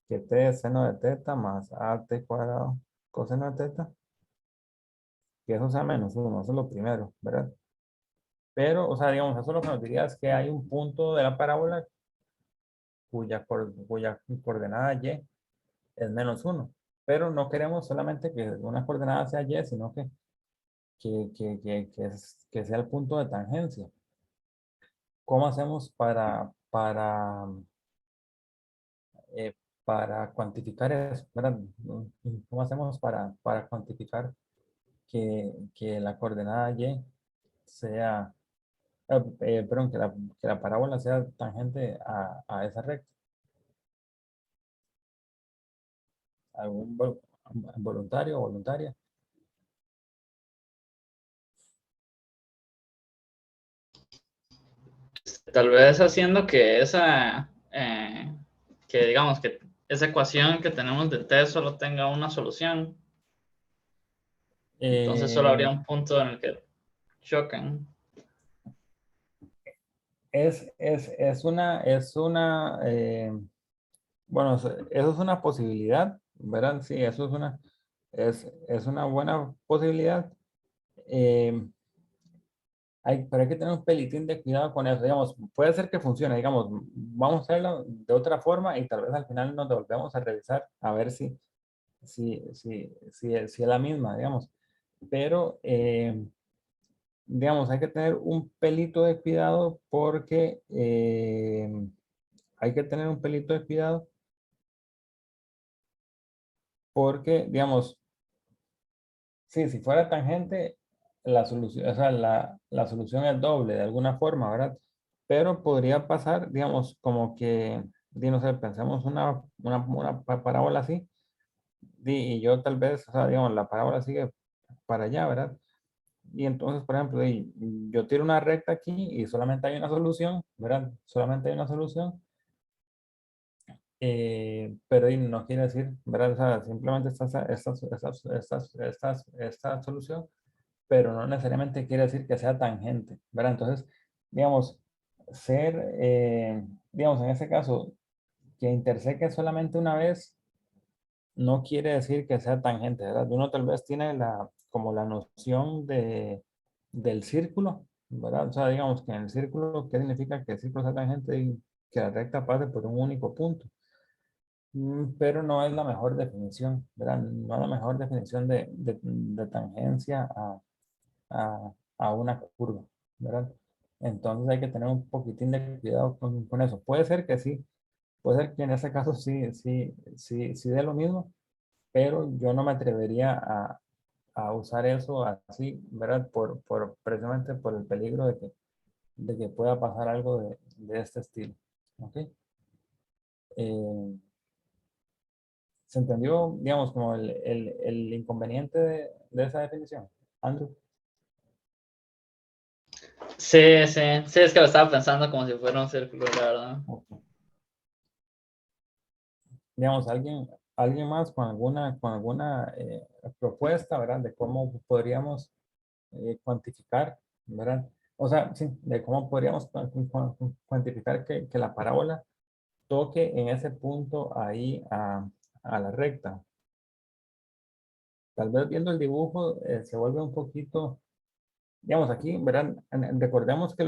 que t es seno de teta más at cuadrado coseno de teta, que eso sea -1, eso es lo primero, ¿verdad? Pero, o sea, digamos, eso lo que nos diría es que hay un punto de la parábola cuya coordenada y es -1. Pero no queremos solamente que una coordenada sea y, sino que sea el punto de tangencia. ¿Cómo hacemos eh, para cuantificar eso? ¿Verdad? ¿Cómo hacemos para cuantificar que la coordenada y sea, perdón, que la parábola sea tangente a esa recta? ¿Algún voluntario o voluntaria? Tal vez haciendo que que digamos que esa ecuación que tenemos de t solo tenga una solución. Entonces solo habría un punto en el que chocan. Bueno, eso es una posibilidad, ¿verdad? Sí, eso es una buena posibilidad. Eh, pero hay que tener un pelitín de cuidado con eso. Digamos, puede ser que funcione, digamos, vamos a hacerlo de otra forma y tal vez al final nos devolvemos a revisar a ver si es la misma, digamos. Pero, digamos, hay que tener un pelito de cuidado porque hay que tener un pelito de cuidado porque, digamos, sí, si fuera tangente, la solución, o sea, la solución es doble de alguna forma, ¿verdad? Pero podría pasar, digamos, como que, no sé, pensemos una parábola así, y yo tal vez, o sea, digamos, la parábola sigue para allá, ¿verdad? Y entonces, por ejemplo, yo tiro una recta aquí y solamente hay una solución, ¿verdad? Solamente hay una solución, pero no quiere decir, ¿verdad? O sea, simplemente esta solución, pero no necesariamente quiere decir que sea tangente, ¿verdad? Entonces, digamos, digamos, en ese caso, que interseque solamente una vez, no quiere decir que sea tangente, ¿verdad? Uno tal vez tiene como la noción del círculo, ¿verdad? O sea, digamos que en el círculo, ¿qué significa que el círculo sea tangente y que la recta pase por un único punto? Pero no es la mejor definición, ¿verdad? No es la mejor definición de tangencia a una curva, ¿verdad? Entonces hay que tener un poquitín de cuidado con eso. Puede ser que sí, puede ser que en ese caso sí dé lo mismo, pero yo no me atrevería a usar eso así, ¿verdad? Precisamente por el peligro de que pueda pasar algo de este estilo. ¿Ok? ¿Se entendió, digamos, como el inconveniente de esa definición, Andrew? Sí, sí, sí, es que lo estaba pensando como si fuera un círculo, la verdad. Ok. Digamos, ¿Alguien más con alguna propuesta, ¿verdad? De cómo podríamos cuantificar, ¿verdad? O sea, sí, de cómo podríamos cuantificar que la parábola toque en ese punto ahí a la recta. Tal vez viendo el dibujo se vuelve un poquito, digamos aquí, ¿verdad? Recordemos que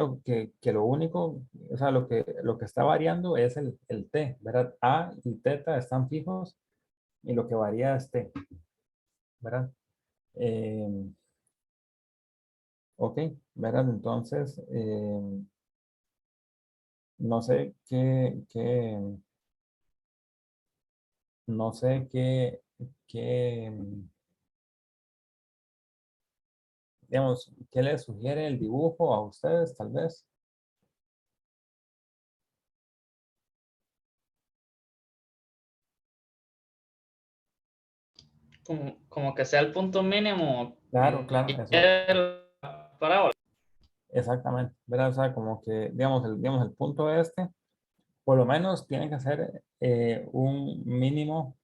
lo único, o sea, lo que está variando es el t, ¿verdad? A y teta están fijos y lo que varía es t, ¿verdad? Ok, ¿verdad? Entonces, no sé no sé qué, digamos, qué les sugiere el dibujo a ustedes, tal vez. Como que sea el punto mínimo. Claro, claro, eso, La parábola. exactamente, ¿verdad? O sea, como que, digamos, el punto este, por lo menos tiene que ser un mínimo,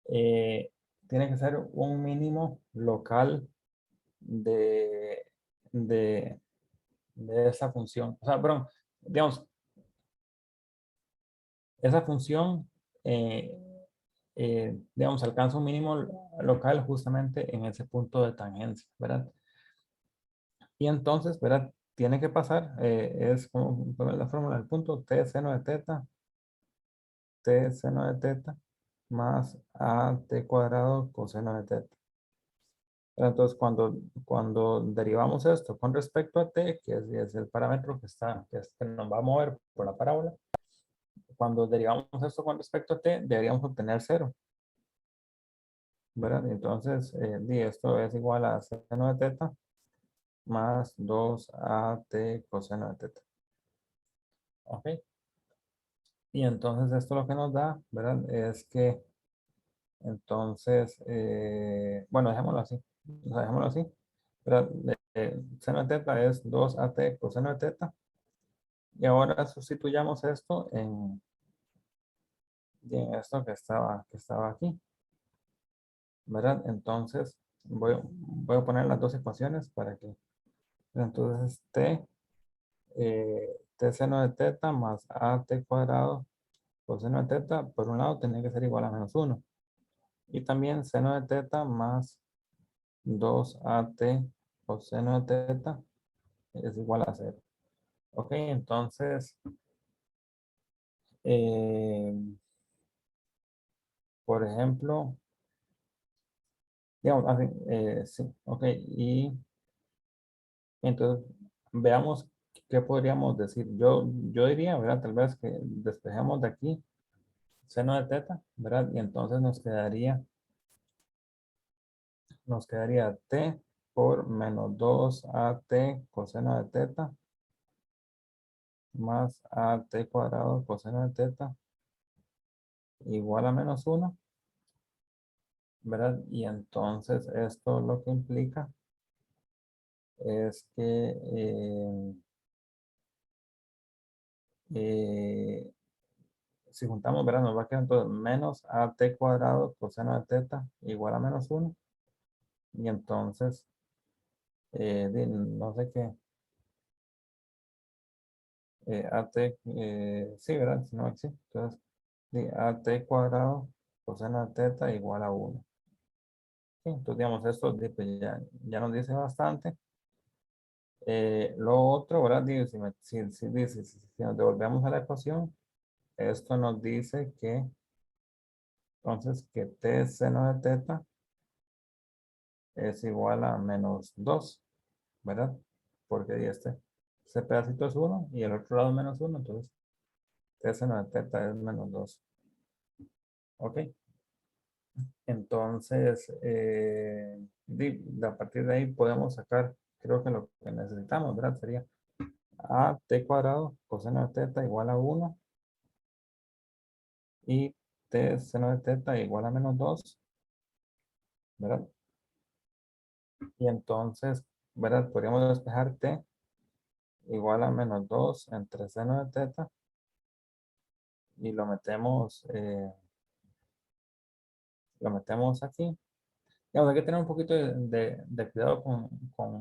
eh, tiene que ser un mínimo local de, de, de esa función. O sea, perdón, digamos, esa función, eh, digamos, alcanza un mínimo local justamente en ese punto de tangencia, ¿verdad? Y entonces, ¿verdad? Tiene que pasar, es como la fórmula del punto t seno de teta, t seno de teta, más a t cuadrado coseno de teta. Entonces, cuando derivamos esto con respecto a t, que es el parámetro que nos va a mover por la parábola, cuando derivamos esto con respecto a t, deberíamos obtener 0. ¿Verdad? Entonces, esto es igual a seno de teta más 2at coseno de teta. ¿Ok? Y entonces esto lo que nos da, ¿verdad? Es que, entonces, bueno, dejémoslo así. O sea, dejémoslo así. ¿Verdad? Seno de teta es 2at coseno de teta. Y ahora sustituyamos esto en esto que estaba aquí. ¿Verdad? Entonces, voy a poner las dos ecuaciones para que, entonces, t seno de teta más at cuadrado coseno de teta, por un lado tiene que ser igual a menos 1. Y también seno de teta más 2at coseno de teta es igual a 0. Ok, entonces, eh, por ejemplo, digamos así, sí, ok, y entonces veamos qué podríamos decir. Yo diría, ¿verdad? Tal vez que despejemos de aquí seno de teta, ¿verdad? Y entonces nos quedaría t por menos 2at coseno de teta más at cuadrado coseno de teta igual a menos 1, ¿verdad? Y entonces esto lo que implica es que si juntamos, ¿verdad? Nos va a quedar entonces menos at cuadrado coseno de teta igual a menos 1. Y entonces, no sé qué, sí, ¿verdad? Si no existe. Entonces, at cuadrado coseno de teta igual a 1. Sí, entonces, digamos, esto pues, ya nos dice bastante. Lo otro, ¿verdad? Digo, si nos devolvemos a la ecuación, esto nos dice que, entonces, que t seno de teta es igual a menos 2, ¿verdad? Porque este pedacito es 1 y el otro lado menos 1, entonces t seno de teta es menos 2. ¿Ok? Entonces, a partir de ahí podemos sacar, creo que lo que necesitamos, ¿verdad? Sería a t cuadrado coseno de teta igual a 1 y t seno de teta igual a menos 2, ¿verdad? Y entonces, ¿verdad? Podríamos despejar t igual a menos 2 entre seno de teta y lo metemos, lo metemos aquí. Digamos, hay que tener un poquito de cuidado con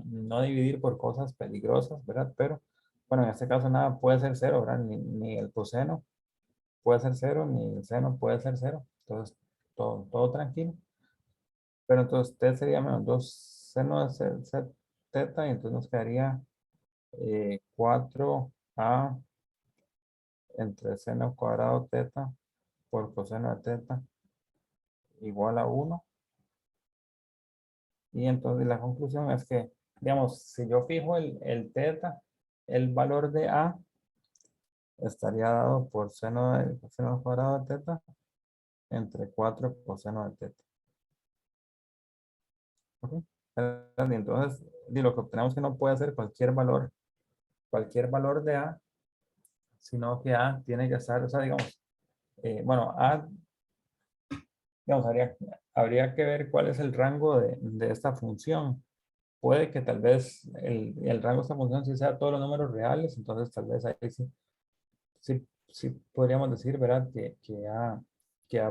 no dividir por cosas peligrosas, ¿verdad? Pero, bueno, en este caso nada puede ser cero, ¿verdad? Ni el coseno puede ser cero, ni el seno puede ser cero. Entonces, todo tranquilo. Pero entonces t sería menos 2 seno de teta, y entonces nos quedaría 4a entre seno cuadrado teta por coseno de teta igual a 1. Y entonces la conclusión es que, digamos, si yo fijo el teta, el valor de a estaría dado por seno cuadrado de teta entre 4 coseno de teta. ¿Ok? Y entonces, lo que obtenemos que no puede ser cualquier valor de a, sino que a tiene que estar, o sea, digamos, bueno, a, digamos, habría que ver cuál es el rango de esta función. Puede que tal vez el rango de esta función sí sea todos los números reales, entonces tal vez ahí sí podríamos decir, ¿verdad? Que A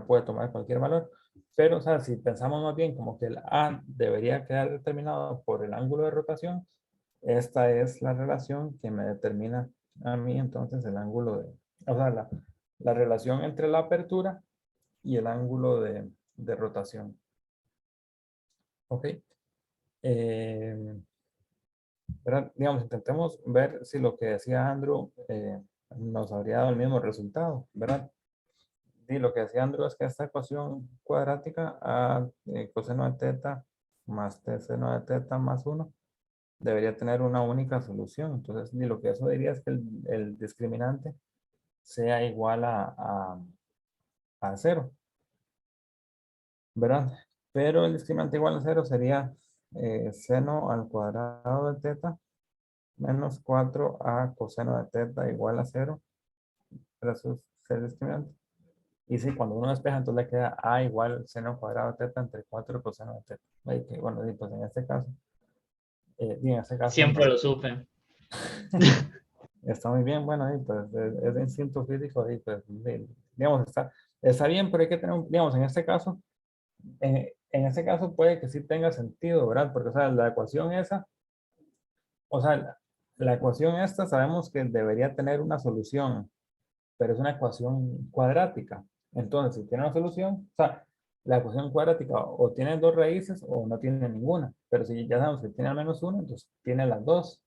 puede tomar cualquier valor. Pero, o sea, si pensamos más bien como que el A debería quedar determinado por el ángulo de rotación, esta es la relación que me determina a mí entonces el ángulo o sea, la relación entre la apertura y el ángulo de rotación. ¿Ok? ¿Verdad? Digamos, intentemos ver si lo que decía Andrew nos habría dado el mismo resultado, ¿verdad? Y lo que decía Andrew es que esta ecuación cuadrática a coseno de teta más t seno de teta más 1 debería tener una única solución. Entonces, lo que eso diría es que el discriminante sea igual a 0, ¿verdad? Pero el discriminante igual a 0 sería seno al cuadrado de teta menos 4a coseno de teta igual a 0. Pero eso es el discriminante. Y sí, cuando uno despeja, entonces le queda a igual seno cuadrado de teta entre 4 coseno de teta. Bueno, pues en este caso, Siempre lo supe. está muy bien. Bueno, pues es de instinto físico, y pues, digamos, está bien, pero hay que tener, digamos, en este caso puede que sí tenga sentido, ¿verdad? Porque, o sea, la ecuación esa, o sea, la ecuación esta sabemos que debería tener una solución, pero es una ecuación cuadrática. Entonces, si tiene una solución, o sea, la ecuación cuadrática o tiene dos raíces o no tiene ninguna. Pero si ya sabemos que tiene al menos una, entonces tiene las dos.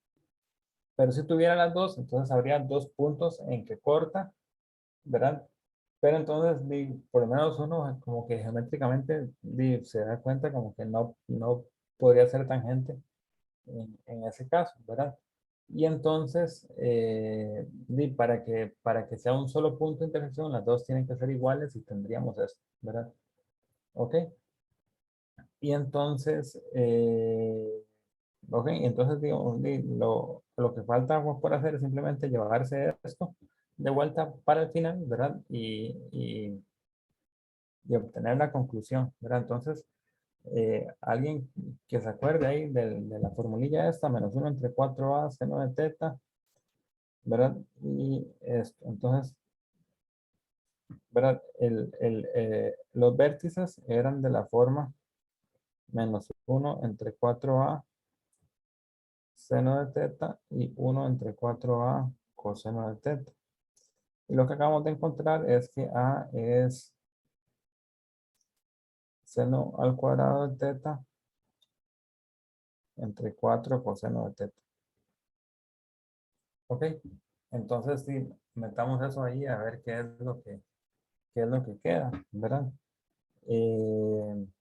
Pero si tuviera las dos, entonces habría dos puntos en que corta, ¿verdad? Pero entonces, por lo menos uno como que geométricamente se da cuenta como que no podría ser tangente en ese caso, ¿verdad? Y entonces, para que sea un solo punto de intersección, las dos tienen que ser iguales y tendríamos esto, ¿verdad? ¿Ok? Y entonces, ok, entonces digamos, lo que falta por hacer es simplemente llevarse esto de vuelta para el final, ¿verdad? Y obtener la conclusión, ¿verdad? Entonces, alguien que se acuerde ahí de la formulilla esta, menos 1 entre 4a seno de teta, ¿verdad? Y esto, entonces, ¿verdad? Los vértices eran de la forma menos 1 entre 4a seno de teta y 1 entre 4a coseno de teta. Y lo que acabamos de encontrar es que a es seno al cuadrado de teta entre 4 coseno de teta. ¿Ok? Entonces, si metamos eso ahí a ver qué es lo que queda, ¿verdad?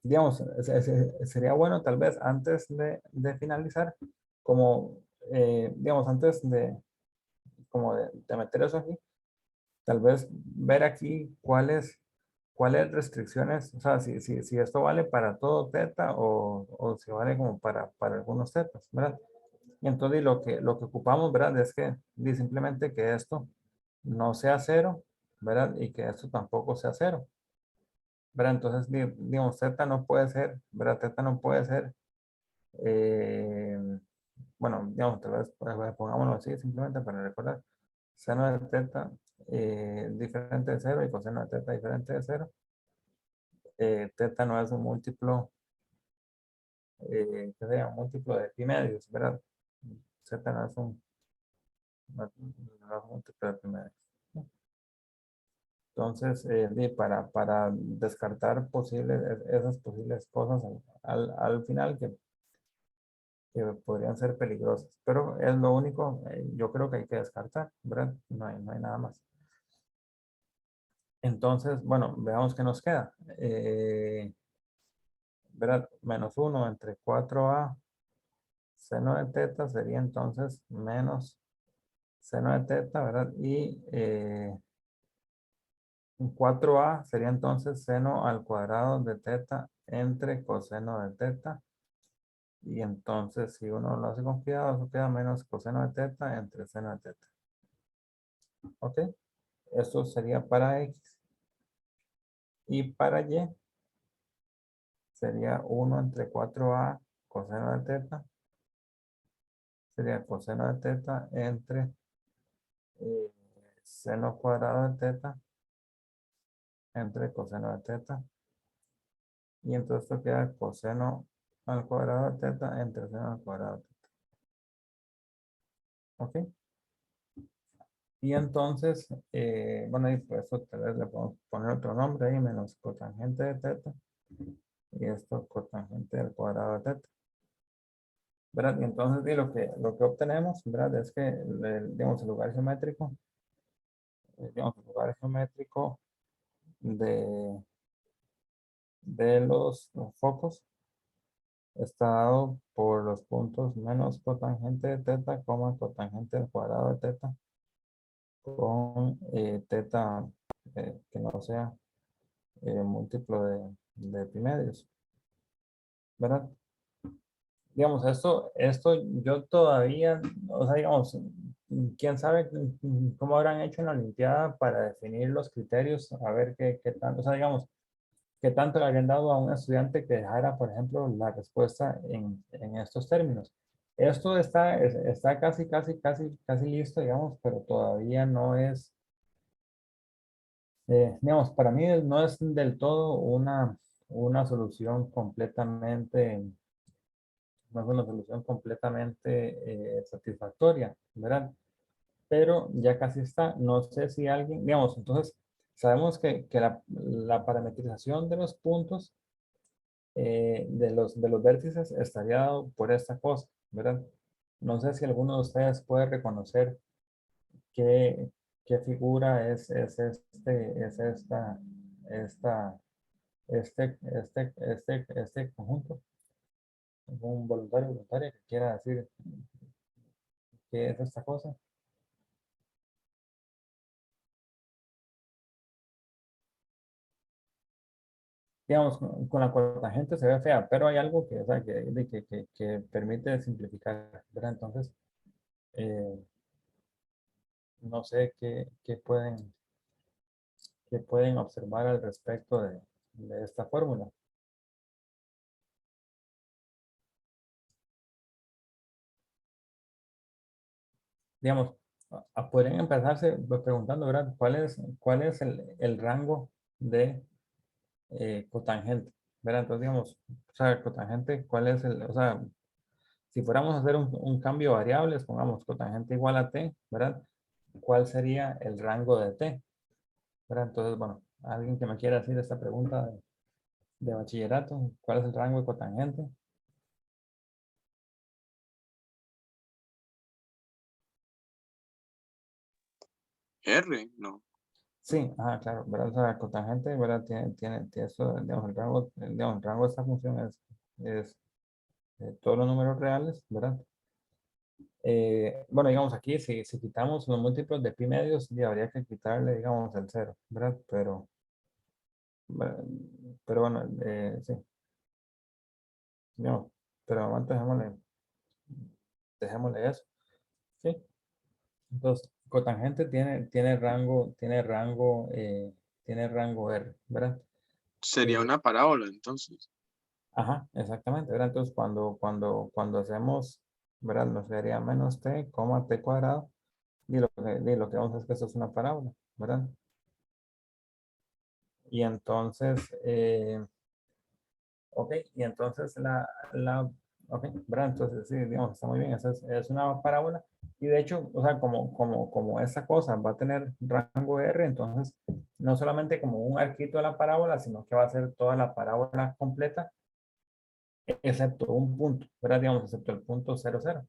Digamos, sería bueno tal vez antes de finalizar, como, digamos, antes de meter eso aquí, tal vez ver aquí cuáles restricciones, o sea, si esto vale para todo teta o si vale como para algunos tetas, ¿verdad? Y entonces lo que ocupamos, ¿verdad? Es que simplemente que esto no sea cero, ¿verdad? Y que esto tampoco sea cero, ¿verdad? Entonces, digamos, teta no puede ser, ¿verdad? Teta no puede ser, eh, bueno, digamos, tal vez pongámoslo así simplemente para recordar. Seno de teta diferente de cero y coseno de teta diferente de cero. teta no es un múltiplo, ¿qué sería? Un múltiplo de pi medios, ¿verdad? Z no es un, no es un múltiplo de pi medios. Entonces, para descartar esas posibles cosas al final que podrían ser peligrosas, pero es lo único, yo creo que hay que descartar, ¿verdad? No hay nada más. Entonces, bueno, veamos qué nos queda. ¿Verdad? Menos 1 entre 4a seno de teta sería entonces menos seno de teta, ¿verdad? Y 4a sería entonces seno al cuadrado de teta entre coseno de teta. Y entonces, si uno lo hace con cuidado, eso queda menos coseno de teta entre seno de teta. ¿Ok? Esto sería para X. Y para Y sería 1 entre 4a coseno de teta. Sería coseno de teta entre seno cuadrado de teta entre coseno de teta. Y entonces esto queda coseno al cuadrado de teta entre seno al cuadrado de teta. ¿Ok? Y entonces, bueno, y pues eso tal vez le podemos poner otro nombre ahí, menos cotangente de teta. Y esto cotangente al cuadrado de teta. ¿Verdad? Y entonces lo que obtenemos, ¿verdad? Es que, digamos, el lugar geométrico, digamos, el lugar geométrico de los focos está dado por los puntos menos cotangente de teta, cotangente al cuadrado de teta, con teta que no sea múltiplo de pi medios, ¿verdad? Digamos, esto yo todavía, o sea, digamos, quién sabe cómo habrán hecho en la Olimpiada para definir los criterios, a ver qué tanto, o sea, digamos, qué tanto le habían dado a un estudiante que dejara, por ejemplo, la respuesta en estos términos. Esto está casi listo, digamos, pero todavía no es, digamos, para mí no es del todo una solución completamente, no es una solución completamente satisfactoria, ¿verdad? Pero ya casi está. No sé si alguien, digamos, entonces sabemos que la parametrización de los puntos de los vértices estaría dado por esta cosa, ¿verdad? No sé si alguno de ustedes puede reconocer qué, qué figura es este conjunto. Un voluntario voluntaria que quiera decir qué es esta cosa. Digamos, con la cotangente se ve fea, pero hay algo que, o sea, que permite simplificar, ¿verdad? Entonces, eh, no sé qué pueden observar al respecto de esta fórmula. Digamos, podrían empezarse pues, preguntando, ¿verdad? ¿Cuál es el rango de cotangente? ¿Verdad? Entonces, digamos, o sea, cotangente, o sea, si fuéramos a hacer un cambio de variables, pongamos cotangente igual a t, ¿verdad? ¿Cuál sería el rango de t? ¿Verdad? Entonces, bueno, alguien que me quiera decir esta pregunta de bachillerato, ¿cuál es el rango de cotangente? R, no. Sí, claro, ¿verdad? O sea, cotangente, ¿verdad? Tiene eso, digamos, el rango de esta función es todos los números reales, ¿verdad? Bueno, digamos aquí, si quitamos los múltiplos de pi medios, ya habría que quitarle, digamos, el 0, ¿verdad? Pero bueno, sí, digamos, pero aguanta, dejémosle eso, ¿sí? Entonces, cotangente tiene rango R, ¿verdad? Sería Eh, una parábola, entonces. Ajá, exactamente, ¿verdad? Entonces, cuando hacemos, ¿verdad? Nos quedaría menos t, t cuadrado, y lo que vamos a hacer es que esto es una parábola, ¿verdad? Y entonces, ok, y entonces ok, ¿verdad? Entonces, sí, digamos, está muy bien, esa es una parábola. Y de hecho, o sea, como esa cosa va a tener rango R, entonces, no solamente como un arquito de la parábola, sino que va a ser toda la parábola completa, excepto un punto, ¿verdad? Digamos, excepto el punto 0, 0,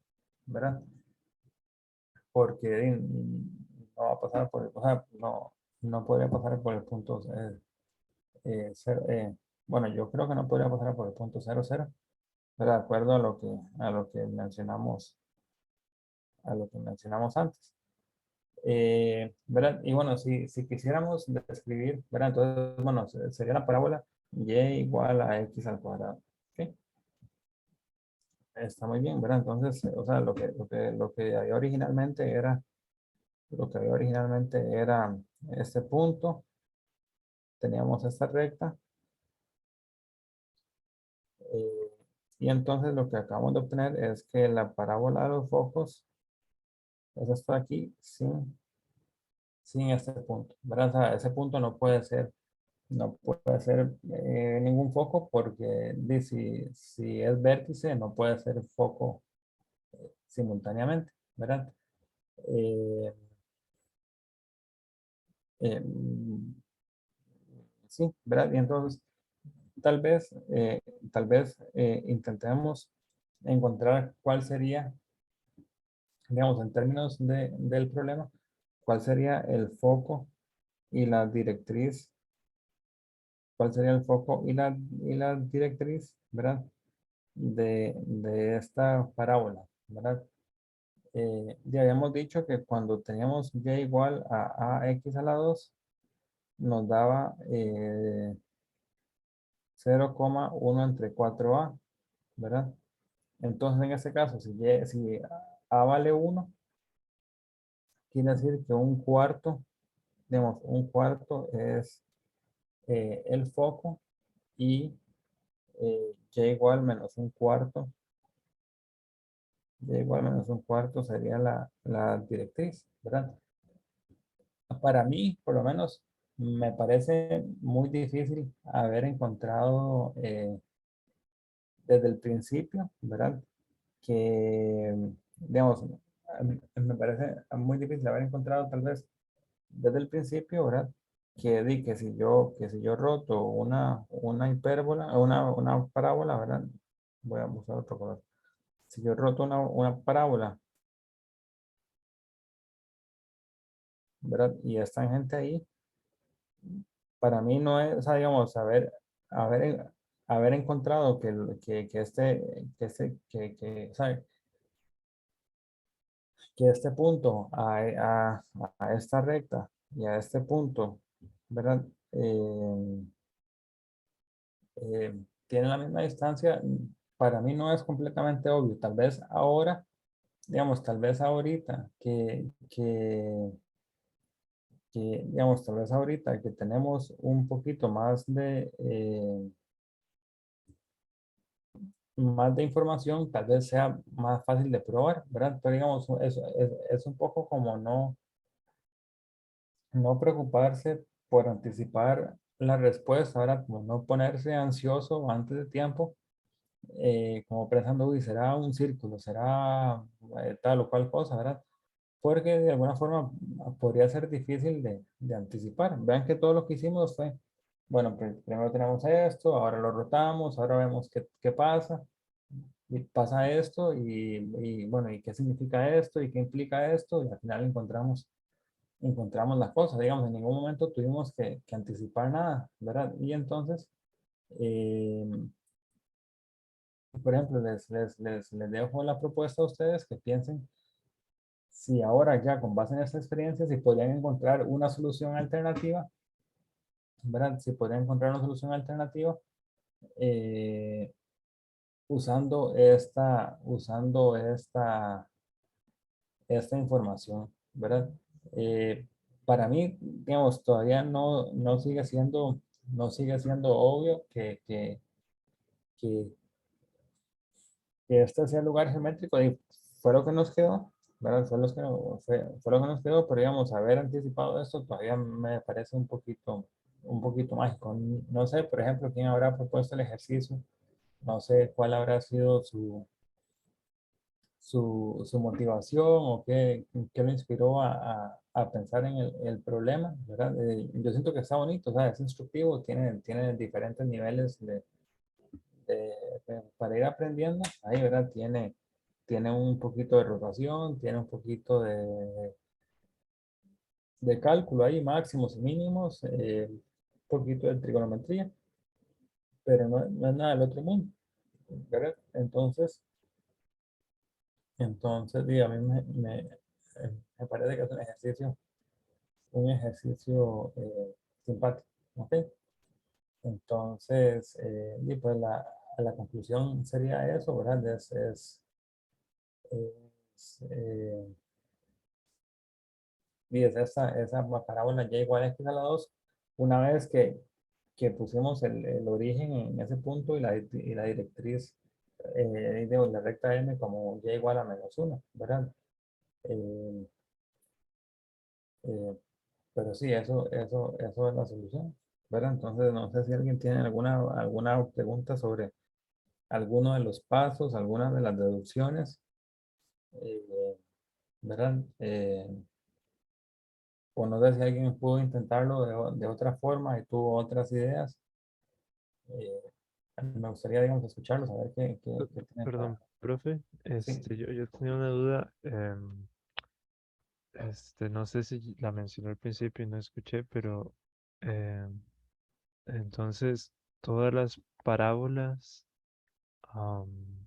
¿verdad? Porque no va a pasar por, o sea, no podría pasar por el punto cero, bueno, yo creo que no podría pasar por el punto 0, 0, pero de acuerdo a lo que mencionamos antes. ¿Verdad? Y bueno, si quisiéramos describir, ¿verdad? Entonces, bueno, sería la parábola y igual a x al cuadrado. ¿Ok? Está muy bien, ¿verdad? Entonces, o sea, lo que había originalmente era, este punto, teníamos esta recta, eh, y entonces lo que acabamos de obtener es que la parábola de los focos es esto de aquí sin este punto, ¿verdad? O sea, ese punto no puede ser ningún foco porque si es vértice no puede ser foco simultáneamente, ¿verdad? Eh, eh, sí, ¿verdad? Y entonces tal vez, intentemos encontrar cuál sería, digamos, en términos del problema, cuál sería el foco y la directriz, cuál sería el foco y la directriz, ¿verdad? De esta parábola, ¿verdad? Ya habíamos dicho que cuando teníamos y igual a ax a la 2, nos daba 0,1 entre 4a, ¿verdad? Entonces, en este caso, si a vale 1, quiere decir que un cuarto, digamos, un cuarto es el foco y y igual menos un cuarto, y igual menos un cuarto sería la directriz, ¿verdad? Para mí, por lo menos, me parece muy difícil haber encontrado desde el principio, ¿verdad? Que, digamos, me parece muy difícil haber encontrado tal vez desde el principio, ¿verdad? Que si yo roto una hipérbola, una parábola, ¿verdad? Voy a buscar otro color. Si yo roto una parábola, ¿verdad? Y es tangente ahí, para mí no es, o sea, digamos, haber, haber encontrado o sea, que este punto a esta recta y a este punto, ¿verdad? Tienen la misma distancia, para mí no es completamente obvio. Tal vez ahora, digamos, tal vez ahorita digamos, tal vez ahorita que tenemos un poquito más de información, tal vez sea más fácil de probar, ¿verdad? Pero digamos, es un poco como no preocuparse por anticipar la respuesta, ¿verdad? Como no ponerse ansioso antes de tiempo, como pensando, uy, será un círculo, será tal o cual cosa, ¿verdad? Porque de alguna forma podría ser difícil de anticipar. Vean que todo lo que hicimos fue, bueno, primero tenemos esto, ahora lo rotamos, ahora vemos qué pasa, y pasa esto, y bueno, ¿y qué significa esto? ¿Y qué implica esto? Y al final encontramos las cosas, digamos, en ningún momento tuvimos que anticipar nada, ¿verdad? Y entonces, eh, por ejemplo, les dejo la propuesta a ustedes que piensen si ahora ya con base en esta experiencia, si podrían encontrar una solución alternativa, ¿verdad? Si podrían encontrar una solución alternativa eh, esta información, ¿verdad? Eh, para mí, digamos, todavía no sigue siendo obvio que, que este sea el lugar geométrico y fue lo que nos quedó, ¿verdad? Fue lo que nos quedó, pero digamos, haber anticipado esto todavía me parece un poquito un poquito mágico. No sé, por ejemplo, quién habrá propuesto el ejercicio, no sé cuál habrá sido su motivación o qué lo inspiró a pensar en el problema, ¿verdad? Yo siento que está bonito, o sea, es instructivo, tiene diferentes niveles para ir aprendiendo. Ahí, ¿verdad? Tiene un poquito de rotación, tiene un poquito de cálculo ahí, máximos y mínimos, un poquito de trigonometría, pero no es nada del otro mundo, ¿verdad? Entonces, digo, a mí me parece que es un ejercicio simpático, ¿ok? Entonces, y pues la conclusión sería eso, ¿verdad? Y es esa parábola y igual a x a la 2, una vez que pusimos el origen en ese punto y la directriz de la recta m como y igual a -1, ¿verdad? Eh, eh, pero sí, eso es la solución, ¿verdad? Entonces, no sé si alguien tiene alguna pregunta sobre alguno de los pasos, alguna de las deducciones, eh, ¿verdad? O no sé si alguien pudo intentarlo de otra forma y tuvo otras ideas. Eh, Me gustaría, digamos, escucharlo, saber qué tienen para... Perdón, profe, Sí, yo tenía una duda, no sé si la mencionó al principio y no escuché, pero em, entonces todas las parábolas am,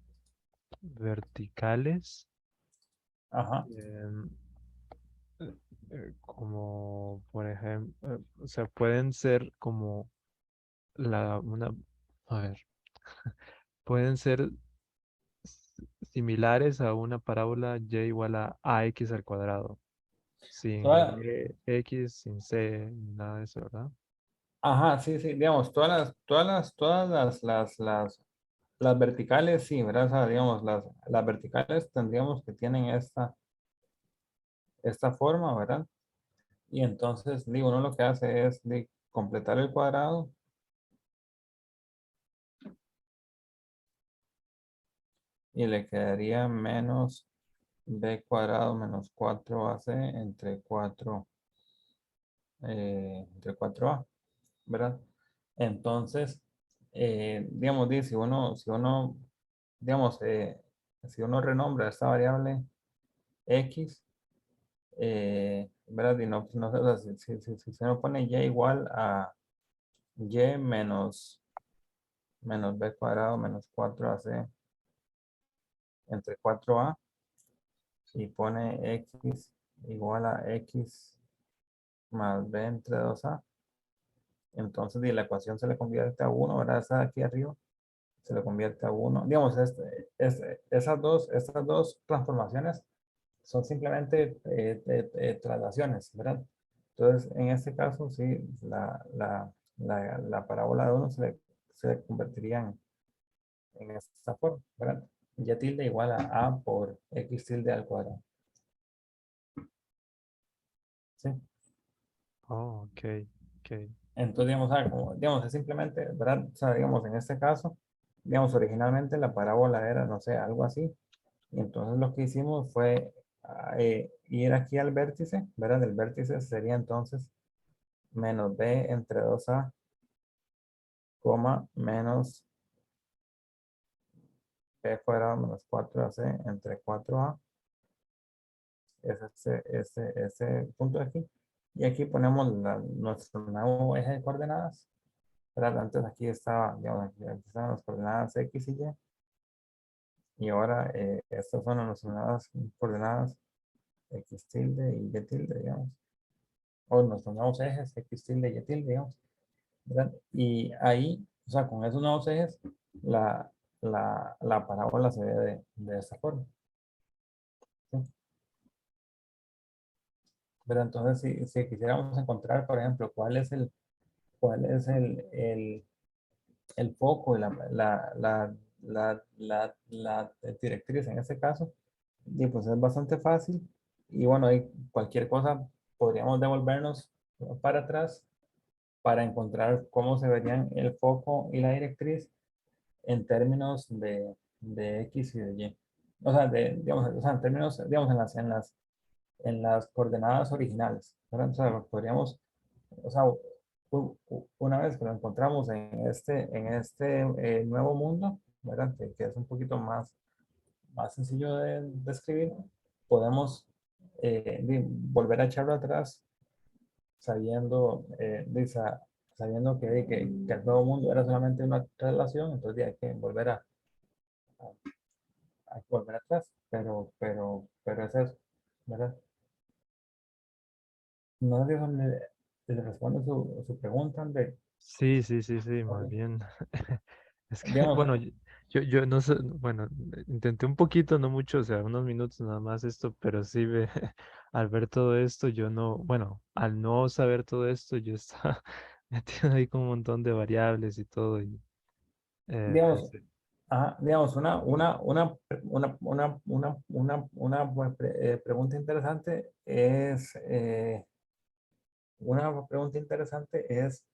verticales, ajá. em, como por ejemplo, o sea, pueden ser como a ver, pueden ser similares a una parábola y igual a ax al cuadrado, sin el Toda- x, sin c, ni nada de eso, ¿verdad? ajá, sí, sí, digamos, las verticales, sí, ¿verdad? O sea, digamos, las verticales tendríamos que tienen esta forma, ¿verdad? Y entonces, digo, uno lo que hace es completar el cuadrado y le quedaría menos b cuadrado menos 4ac entre 4a, ¿verdad? Entonces, digamos, digamos, si uno renombra esta variable x, ¿verdad? Y no, pues, no sé, o sea, si se uno pone y igual a y menos b cuadrado menos 4ac entre 4a y pone x igual a x más b entre 2a, entonces la ecuación se le convierte a 1, ¿verdad? Esa de aquí arriba se le convierte a 1. Digamos, estas dos transformaciones son simplemente traslaciones, ¿verdad? Entonces, en este caso, sí, la parábola de 1 se le convertiría en esta forma, ¿verdad? Y tilde igual a por x tilde al cuadrado. ¿Sí? Oh, ok, ok. Entonces, digamos, digamos, es simplemente, ¿verdad? O sea, digamos, en este caso, digamos, originalmente la parábola era, no sé, algo así. Y entonces lo que hicimos fue ir aquí al vértice, ¿verdad? El vértice sería entonces menos b entre 2a, coma, menos b cuadrado menos 4ac entre 4a. Es ese punto de aquí. Y aquí ponemos nuestro nuevo eje de coordenadas, ¿verdad? Antes aquí estaba, digamos, aquí estaban las coordenadas x y y. Y ahora estas son nuestras nuevas coordenadas x tilde y y tilde, digamos. O nuestros nuevos ejes x tilde y y tilde, digamos. ¿Verdad? Y ahí, o sea, con esos nuevos ejes, la parábola se ve de esta forma. ¿Sí? Pero entonces, si quisiéramos encontrar, por ejemplo, cuál es el foco y la directriz en este caso, y pues es bastante fácil. Y bueno, ahí cualquier cosa podríamos devolvernos para atrás para encontrar cómo se verían el foco y la directriz en términos de X y de Y. O sea, digamos, o sea, en términos, digamos, en las coordenadas originales, ¿verdad? O sea, podríamos, o sea, una vez que lo encontramos en este nuevo mundo, ¿verdad? Que es un poquito más sencillo de escribir, podemos volver a echarlo atrás sabiendo, sabiendo que el nuevo mundo era solamente una relación, entonces hay que volver hay que volver atrás, pero es eso, ¿verdad? No sé si le responde su pregunta, André. Sí, sí, sí, sí, más Ok. bien. Es que, Digamos, bueno, yo no sé, bueno, intenté un poquito, no mucho, o sea, unos minutos nada más esto, pero sí, al ver todo esto, yo no, bueno, al no saber todo esto, yo estaba metido ahí con un montón de variables y todo, y digamos, sí. ajá, digamos, una pues, pregunta interesante es, una pregunta interesante es,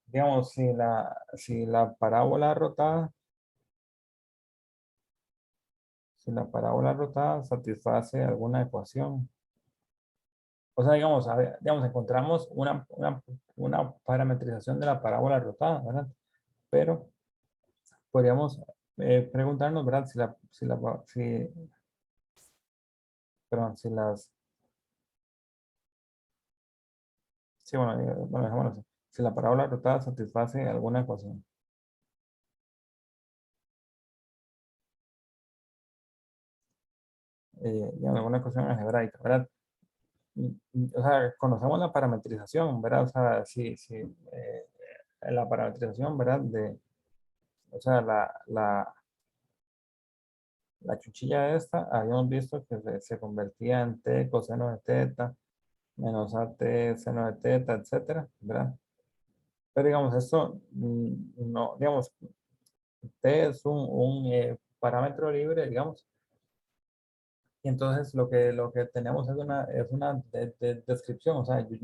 digamos, si la parábola rotada, si la parábola rotada satisface alguna ecuación. O sea, digamos, digamos, encontramos una parametrización de la parábola rotada, ¿verdad? Pero podríamos preguntarnos, ¿verdad? Perdón, sí, bueno, bueno, dejémoslo así. Si la parábola rotada satisface alguna ecuación. Digamos, alguna ecuación algebraica, ¿verdad? O sea, conocemos la parametrización, ¿verdad? O sea, la parametrización, ¿verdad? O sea, la chuchilla esta, habíamos visto que se convertía en t coseno de teta, menos at seno de teta, etcétera, ¿verdad? Pero digamos, esto, no, digamos, t es un parámetro libre, digamos, y entonces lo que tenemos es una descripción, o sea, yo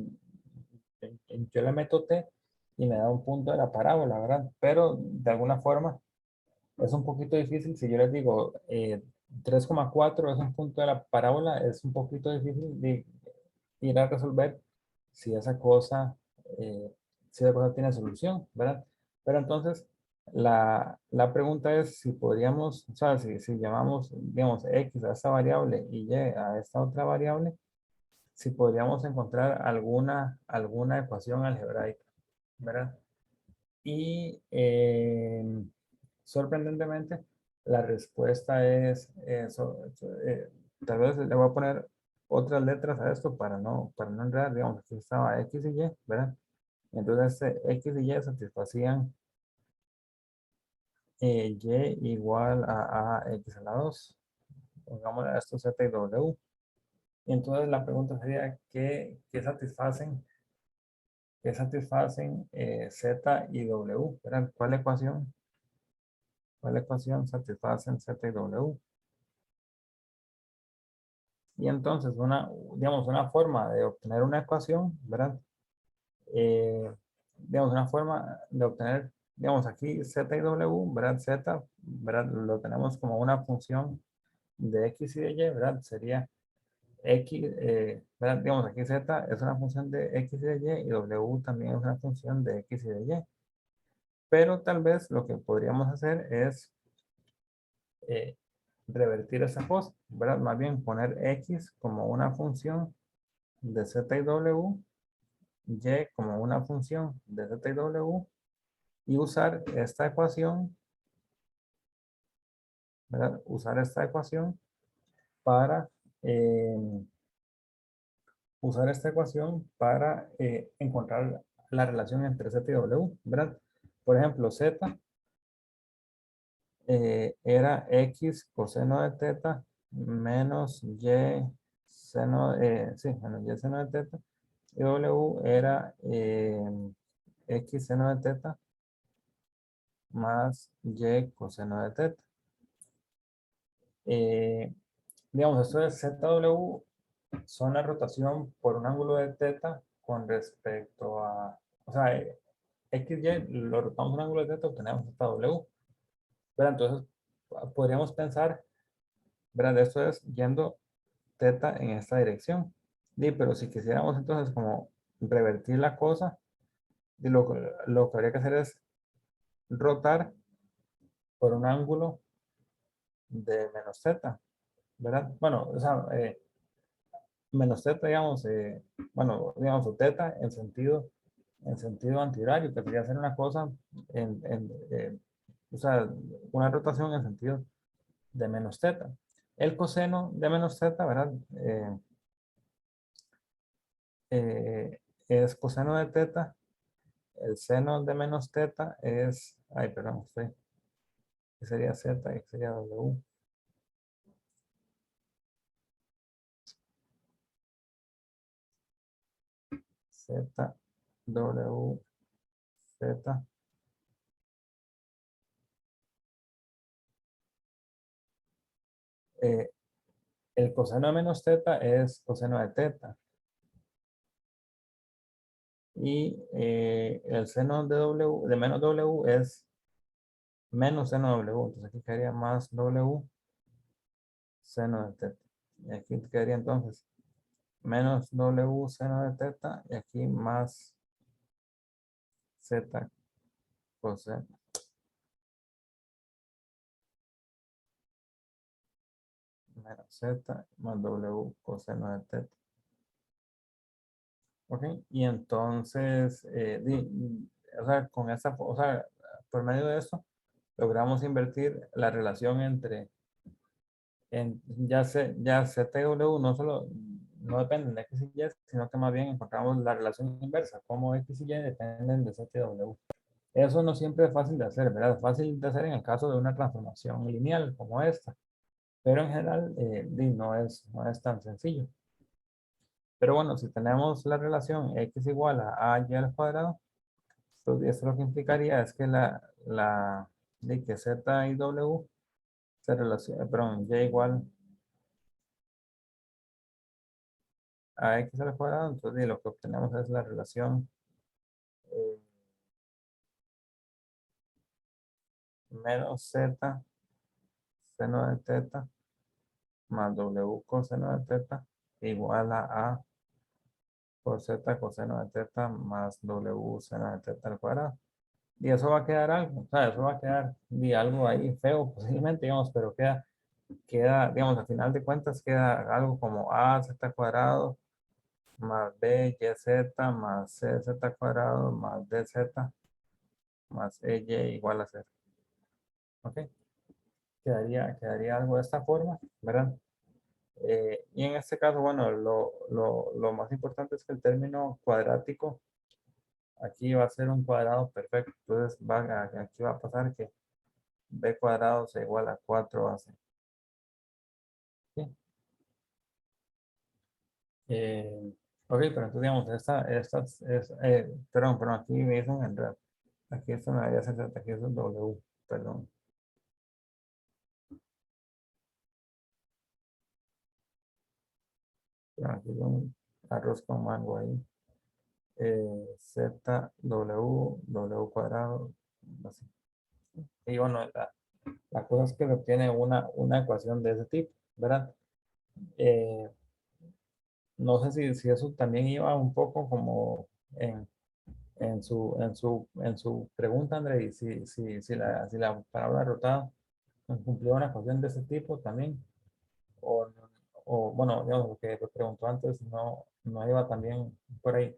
le meto t y me da un punto de la parábola, ¿verdad? Pero de alguna forma es un poquito difícil si yo les digo 3,4 es un punto de la parábola, es un poquito difícil de ir a resolver si esa cosa, eh, si esa cosa tiene solución, ¿verdad? Pero entonces la pregunta es si podríamos, o sea, si llamamos, digamos, x a esta variable y y a esta otra variable, si podríamos encontrar alguna ecuación algebraica, ¿verdad? Y sorprendentemente, la respuesta es, tal vez le voy a poner otras letras a esto para no enredar, digamos, aquí estaba X y Y, ¿verdad? Entonces, X y Y satisfacían Y igual a X a la 2. Pongamos a esto Z y W. Y entonces la pregunta sería, qué satisfacen Z y W? ¿Verdad? ¿Cuál ecuación satisfacen Z y W? Y entonces, digamos, una forma de obtener una ecuación, ¿verdad? Digamos, una forma de obtener, digamos, aquí Z y W, ¿verdad? Z, ¿verdad? Lo tenemos como una función de X y de Y, ¿verdad? Sería X, ¿verdad? Digamos, aquí Z es una función de X y de Y y W también es una función de X y de Y. Pero tal vez lo que podríamos hacer es eh, revertir esa cosa, ¿verdad? Más bien poner X como una función de Z y W, Y como una función de Z y W, y usar esta ecuación, ¿verdad? Usar esta ecuación para, eh, encontrar la relación entre Z y W, ¿verdad? Por ejemplo, Z era X coseno de teta menos Y seno, sí, menos Y seno de teta, y W era X seno de teta más Y coseno de teta. Digamos, esto es ZW, son la rotación por un ángulo de teta con respecto a, o sea, X, Y, lo rotamos un ángulo de θ, obtenemos esta W. ¿Verdad? Entonces, podríamos pensar, ¿verdad? Esto es yendo θ en esta dirección. Sí, pero si quisiéramos entonces como revertir la cosa, lo que habría que hacer es rotar por un ángulo de menos θ, ¿verdad? Bueno, o sea, menos θ, digamos, bueno, digamos, o θ en sentido antihorario, que sería hacer una cosa o sea, una rotación en sentido de menos θ. El coseno de menos θ, ¿verdad? Es coseno de θ. El seno de menos θ es, ay, perdón, ¿qué sería z? ¿Qué sería w? Z, W, Z. El coseno de menos θ es coseno de θ. Y el seno de W, de menos W es menos seno de W. Entonces aquí quedaría más W seno de θ. Y aquí quedaría entonces menos W seno de θ. Y aquí más Z coseno. Menos Z más W coseno de θ. Ok, y entonces, o sea, con esa, o sea, por medio de eso, logramos invertir la relación entre, ya Z y W no dependen de X y Y, sino que más bien encontramos la relación inversa, como X y Y dependen de Z y W. Eso no siempre es fácil de hacer, ¿verdad? Es fácil de hacer en el caso de una transformación lineal como esta, pero en general no es tan sencillo. Pero bueno, si tenemos la relación X igual a Y al cuadrado, entonces eso lo que implicaría es que de que Z y W se relaciona, perdón, Y igual a X al cuadrado, entonces lo que obtenemos es la relación eh, menos Z seno de θ más W coseno de θ igual a por Z coseno de θ más W seno de θ al cuadrado. Y eso va a quedar algo, o sea, eso va a quedar algo ahí feo posiblemente, digamos, pero digamos, al final de cuentas queda algo como a z cuadrado más b y z más c z cuadrado más dz más ey igual a 0. ¿Ok? Quedaría algo de esta forma, ¿verdad? Y en este caso, bueno, lo más importante es que el término cuadrático aquí va a ser un cuadrado perfecto. Entonces, aquí va a pasar que b cuadrado es igual a 4ac. ¿Sí? Ok, pero entonces, digamos, perdón, aquí me dicen en red. Aquí esto me debería ser, aquí es un W, perdón. Pero aquí es un arroz con mango ahí. Z, W cuadrado, así. Y bueno, la cosa es que se obtiene una ecuación de ese tipo, ¿verdad? Eh, no sé si eso también iba un poco como en su pregunta, André, y si la palabra rotada cumplió una ecuación de ese tipo también, o, bueno, digamos, lo que preguntó antes no iba también por ahí.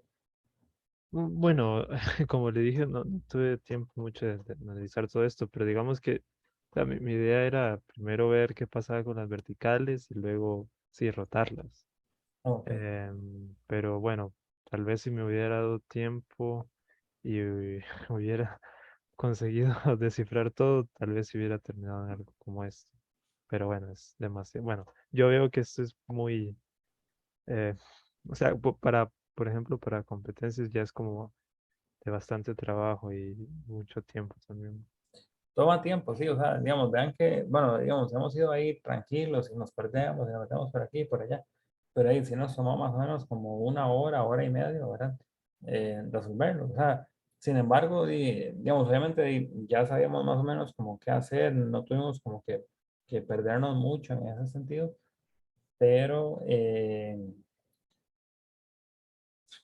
Bueno, como le dije, no tuve tiempo mucho de analizar todo esto, pero digamos que o sea, mi idea era primero ver qué pasaba con las verticales y luego, sí, rotarlas. Ok, Pero bueno, tal vez si me hubiera dado tiempo y hubiera conseguido descifrar todo, tal vez si hubiera terminado en algo como esto. Pero bueno, es demasiado. Bueno, yo veo que esto es muy, eh, o sea, por ejemplo, para competencias ya es como de bastante trabajo y mucho tiempo también. toma tiempo, sí, o sea, digamos, vean que, bueno, digamos, hemos ido ahí tranquilos y nos perdemos y nos metemos por aquí y por allá, pero ahí sí nos tomó más o menos como una hora, hora y media, ¿verdad? Resolverlo. O sea, sin embargo, digamos, obviamente ya sabíamos más o menos como qué hacer, no tuvimos como que perdernos mucho en ese sentido, pero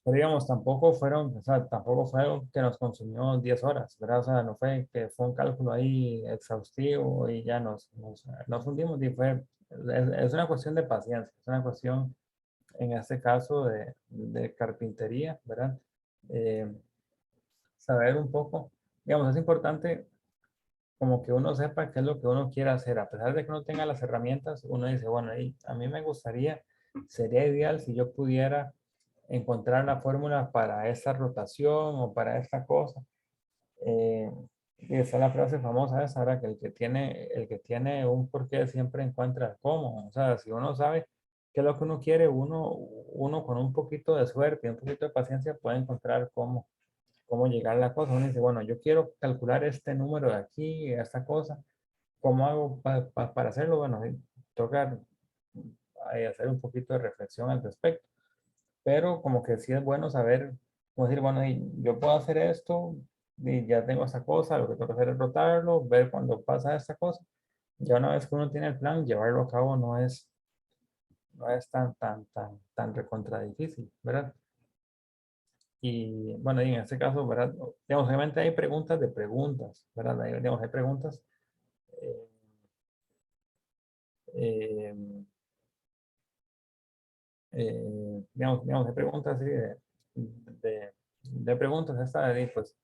digamos, tampoco fueron, o sea, tampoco fue algo que nos consumió 10 horas, ¿verdad? O sea, no fue que fue un cálculo ahí exhaustivo y ya nos fundimos y es una cuestión de paciencia, es una cuestión, en este caso, de carpintería, ¿verdad? Eh, Saber un poco, digamos, es importante como que uno sepa qué es lo que uno quiere hacer, a pesar de que no tenga las herramientas, uno dice, bueno, a mí me gustaría, sería ideal si yo pudiera encontrar la fórmula para esta rotación o para esta cosa. Eh, y esa es la frase famosa esa, ¿verdad? Que el que tiene un porqué siempre encuentra el cómo. O sea, si uno sabe qué es lo que uno quiere, uno con un poquito de suerte y un poquito de paciencia puede encontrar cómo llegar a la cosa. Uno dice, bueno, yo quiero calcular este número de aquí, esta cosa. ¿Cómo hago para hacerlo? Bueno, toca hacer un poquito de reflexión al respecto. Pero como que sí es bueno saber, como decir, bueno, yo puedo hacer esto, y ya tengo esta cosa, lo que tengo que hacer es rotarlo, ver cuando pasa esta cosa. Ya una vez que uno tiene el plan, llevarlo a cabo no es tan recontra difícil, ¿verdad? Y bueno, y en este caso, ¿verdad? Digamos, obviamente hay preguntas de preguntas, ¿verdad? Digamos, hay preguntas eh, eh, digamos, hay preguntas así de preguntas, esta de, pues,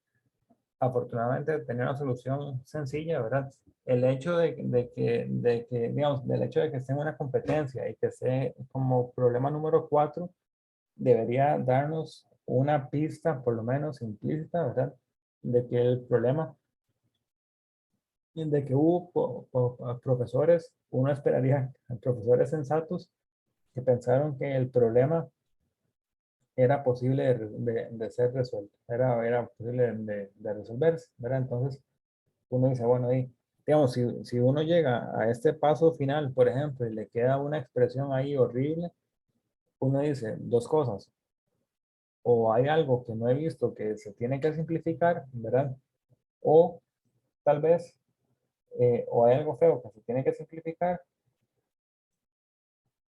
afortunadamente tenía una solución sencilla, ¿verdad? El hecho digamos, del hecho de que esté en una competencia y que esté como problema número 4, debería darnos una pista, por lo menos implícita, ¿verdad? De que el problema, de que hubo profesores, uno esperaría, profesores sensatos que pensaron que el problema era posible de ser resuelto, era posible de resolverse, ¿verdad? Entonces, uno dice, bueno, digamos, si uno llega a este paso final, por ejemplo, y le queda una expresión ahí horrible, uno dice dos cosas. O hay algo que no he visto que se tiene que simplificar, ¿verdad? O tal vez, o hay algo feo que se tiene que simplificar,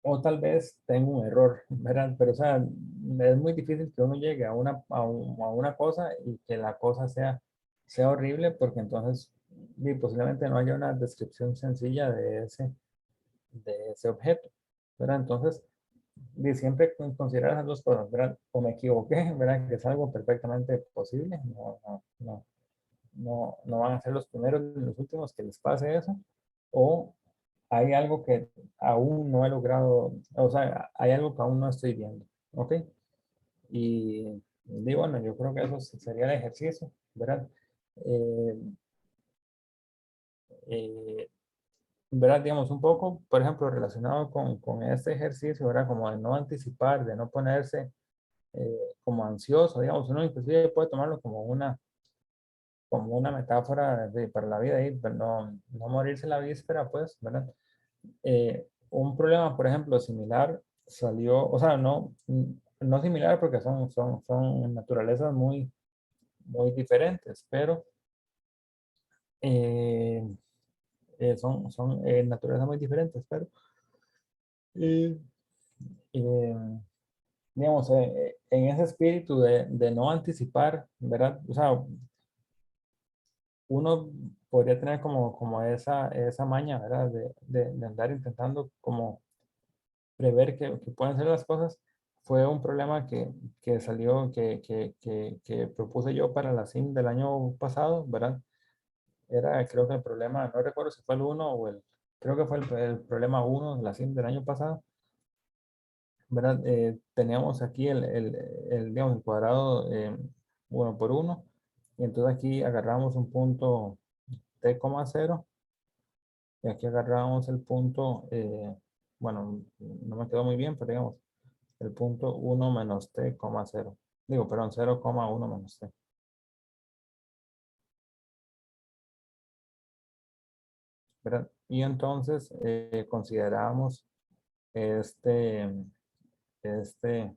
o tal vez tengo un error, ¿verdad? Pero, o sea, es muy difícil que uno llegue a una cosa y que la cosa sea horrible, porque entonces posiblemente no haya una descripción sencilla de ese objeto, ¿verdad? Entonces, siempre considerar las dos cosas, ¿verdad? O me equivoqué, ¿verdad? Que es algo perfectamente posible, no van a ser los primeros ni los últimos que les pase eso, o hay algo que aún no he logrado, o sea, hay algo que aún no estoy viendo, ¿ok? Y bueno, yo creo que eso sería el ejercicio, ¿verdad? Eh, eh, ¿Verdad? Digamos, un poco, por ejemplo, relacionado con este ejercicio, ¿verdad? Como de no anticipar, de no ponerse como ansioso, digamos, uno inclusive puede tomarlo como una metáfora para la vida y pero no morirse la víspera, pues, ¿verdad? Un problema, por ejemplo, similar salió, o sea, no similar porque son naturalezas muy, muy diferentes, pero eh, son naturalezas muy diferentes, pero eh, eh, digamos, en ese espíritu de no anticipar, ¿verdad? O sea, uno podría tener como esa maña, ¿verdad? De andar intentando como prever que pueden ser las cosas. Fue un problema que salió, que propuse yo para la CIM del año pasado, ¿verdad? Era, creo que el problema, no recuerdo si fue el uno creo que fue el problema uno de la CIM del año pasado, ¿verdad? Teníamos aquí digamos, el cuadrado 1 por 1, y entonces aquí agarramos un punto t,0, y aquí agarramos el punto, bueno, no me quedó muy bien, pero digamos, el punto 1 menos t,0. Digo, perdón, 0,1 menos t. ¿Verdad? Y entonces consideramos este, este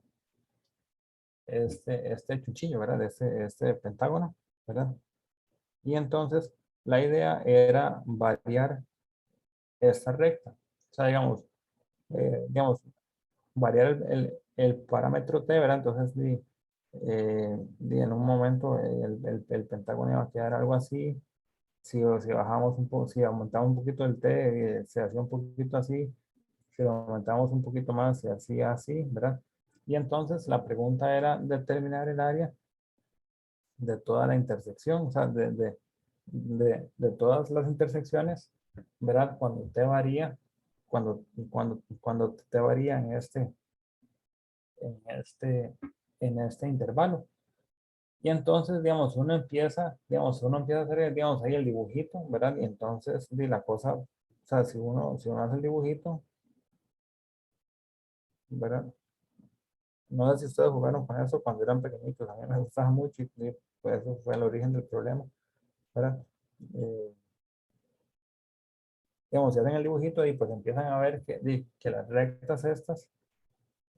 cuchillo, ¿verdad? Este pentágono, ¿verdad? Y entonces la idea era variar esta recta. O sea, digamos, variar el parámetro t, ¿verdad? Entonces, en un momento el pentágono iba a quedar algo así. Si bajamos un poco, si aumentamos un poquito el t, se hacía un poquito así. Si lo aumentamos un poquito más, se hacía así, ¿verdad? Y entonces la pregunta era determinar el área de toda la intersección, o sea, de todas las intersecciones, ¿verdad? Cuando te varía, cuando te varía en este, en este intervalo. Y entonces, uno empieza a hacer, digamos, ahí el dibujito, ¿verdad? Y entonces, la cosa, o sea, si uno hace el dibujito, ¿verdad? No sé si ustedes jugaron con eso cuando eran pequeñitos, a mí me gustaba mucho y pues eso fue el origen del problema, ¿verdad? Eh, digamos, si hacen el dibujito y pues empiezan a ver que las rectas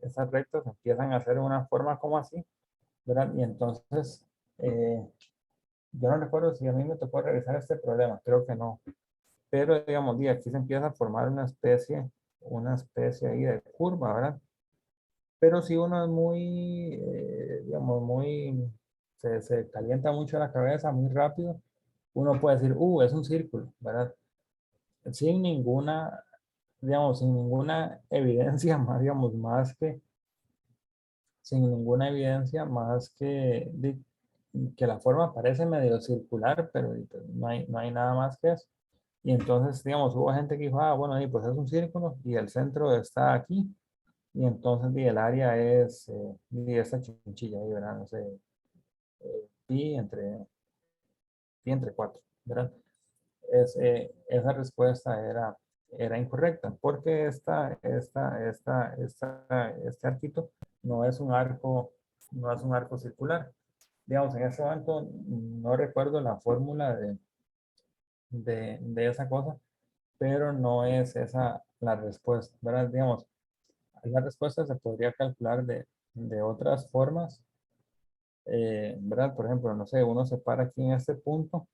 esas rectas empiezan a hacer una forma como así, ¿verdad? Y entonces, yo no recuerdo si a mí me tocó realizar este problema, creo que no, pero digamos, aquí se empieza a formar una especie ahí de curva, ¿verdad? Pero si uno es muy, digamos, se calienta mucho la cabeza muy rápido, uno puede decir, es un círculo, ¿verdad? Sin ninguna, digamos, sin ninguna evidencia más, digamos, sin ninguna evidencia más que la forma parece medio circular, pero pues, no hay nada más que eso. Y entonces, digamos, hubo gente que dijo, bueno, pues es un círculo y el centro está aquí. Y entonces, el área es, esta chinchilla ahí, ¿verdad? No sé, pi entre 4, ¿verdad? Esa respuesta era incorrecta, porque este arquito no es un arco, no es un arco circular. Digamos, en ese momento no recuerdo la fórmula de esa cosa, pero no es esa la respuesta, ¿verdad? Digamos, la respuesta se podría calcular de otras formas, ¿verdad? Por ejemplo, no sé, uno se para aquí en este punto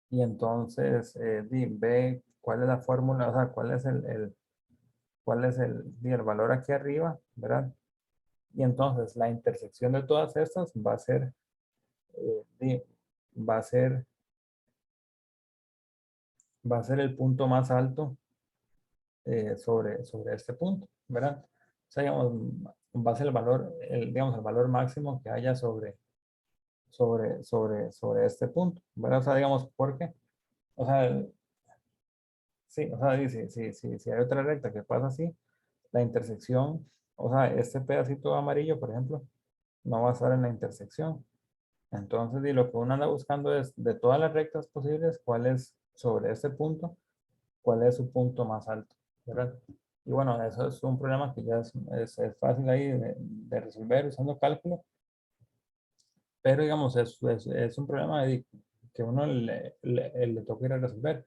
y entonces ve cuál es la fórmula, o sea, cuál es el valor aquí arriba, ¿verdad? Y entonces la intersección de todas estas va a ser, di, va a ser, va a ser el punto más alto sobre este punto, ¿verdad? O sea, digamos, va a ser digamos, el valor máximo que haya sobre este punto, ¿verdad? O sea, digamos, ¿por qué? O sea, sí, o sea, si hay otra recta que pasa así, la intersección, o sea, este pedacito amarillo, por ejemplo, no va a estar en la intersección. Entonces, lo que uno anda buscando es, de todas las rectas posibles, cuál es sobre este punto, cuál es su punto más alto, ¿verdad? Y bueno, eso es un problema que ya es fácil ahí de resolver usando cálculo, pero digamos, es un problema que uno le toca ir a resolver.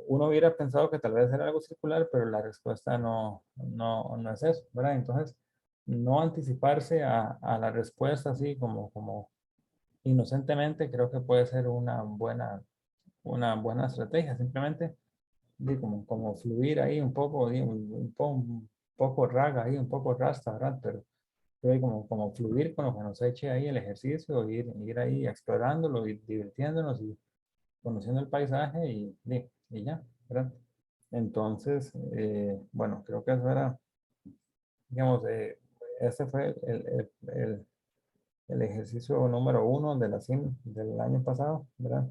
Uno hubiera pensado que tal vez era algo circular, pero la respuesta no es eso, ¿verdad? Entonces, no anticiparse a la respuesta así como inocentemente, creo que puede ser una buena estrategia. Simplemente como fluir ahí un poco, un poco raga ahí, un poco rasta, ¿verdad? Pero como fluir con lo que nos eche ahí el ejercicio, ir ahí explorándolo, ir divirtiéndonos y conociendo el paisaje y ya, ¿verdad? Entonces, bueno, creo que eso era, digamos, este fue el ejercicio número 1 de la CIM del año pasado, ¿verdad?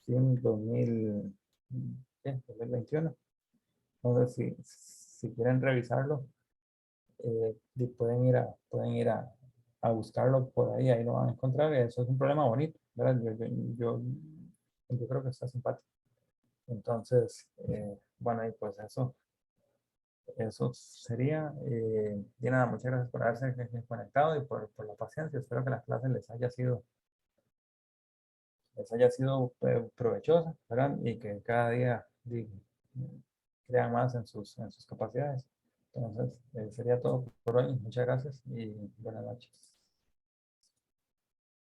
CIM 2021. Entonces, si quieren revisarlo, pueden ir a buscarlo por ahí lo van a encontrar. Eso es un problema bonito, ¿verdad? Yo creo que está simpático. Entonces, bueno, y pues eso sería. Y nada, muchas gracias por haberse conectado y por la paciencia. Espero que la clase les haya sido provechosa, ¿verdad? Y que cada día crean más en sus capacidades. Entonces, sería todo por hoy. Muchas gracias y buenas noches.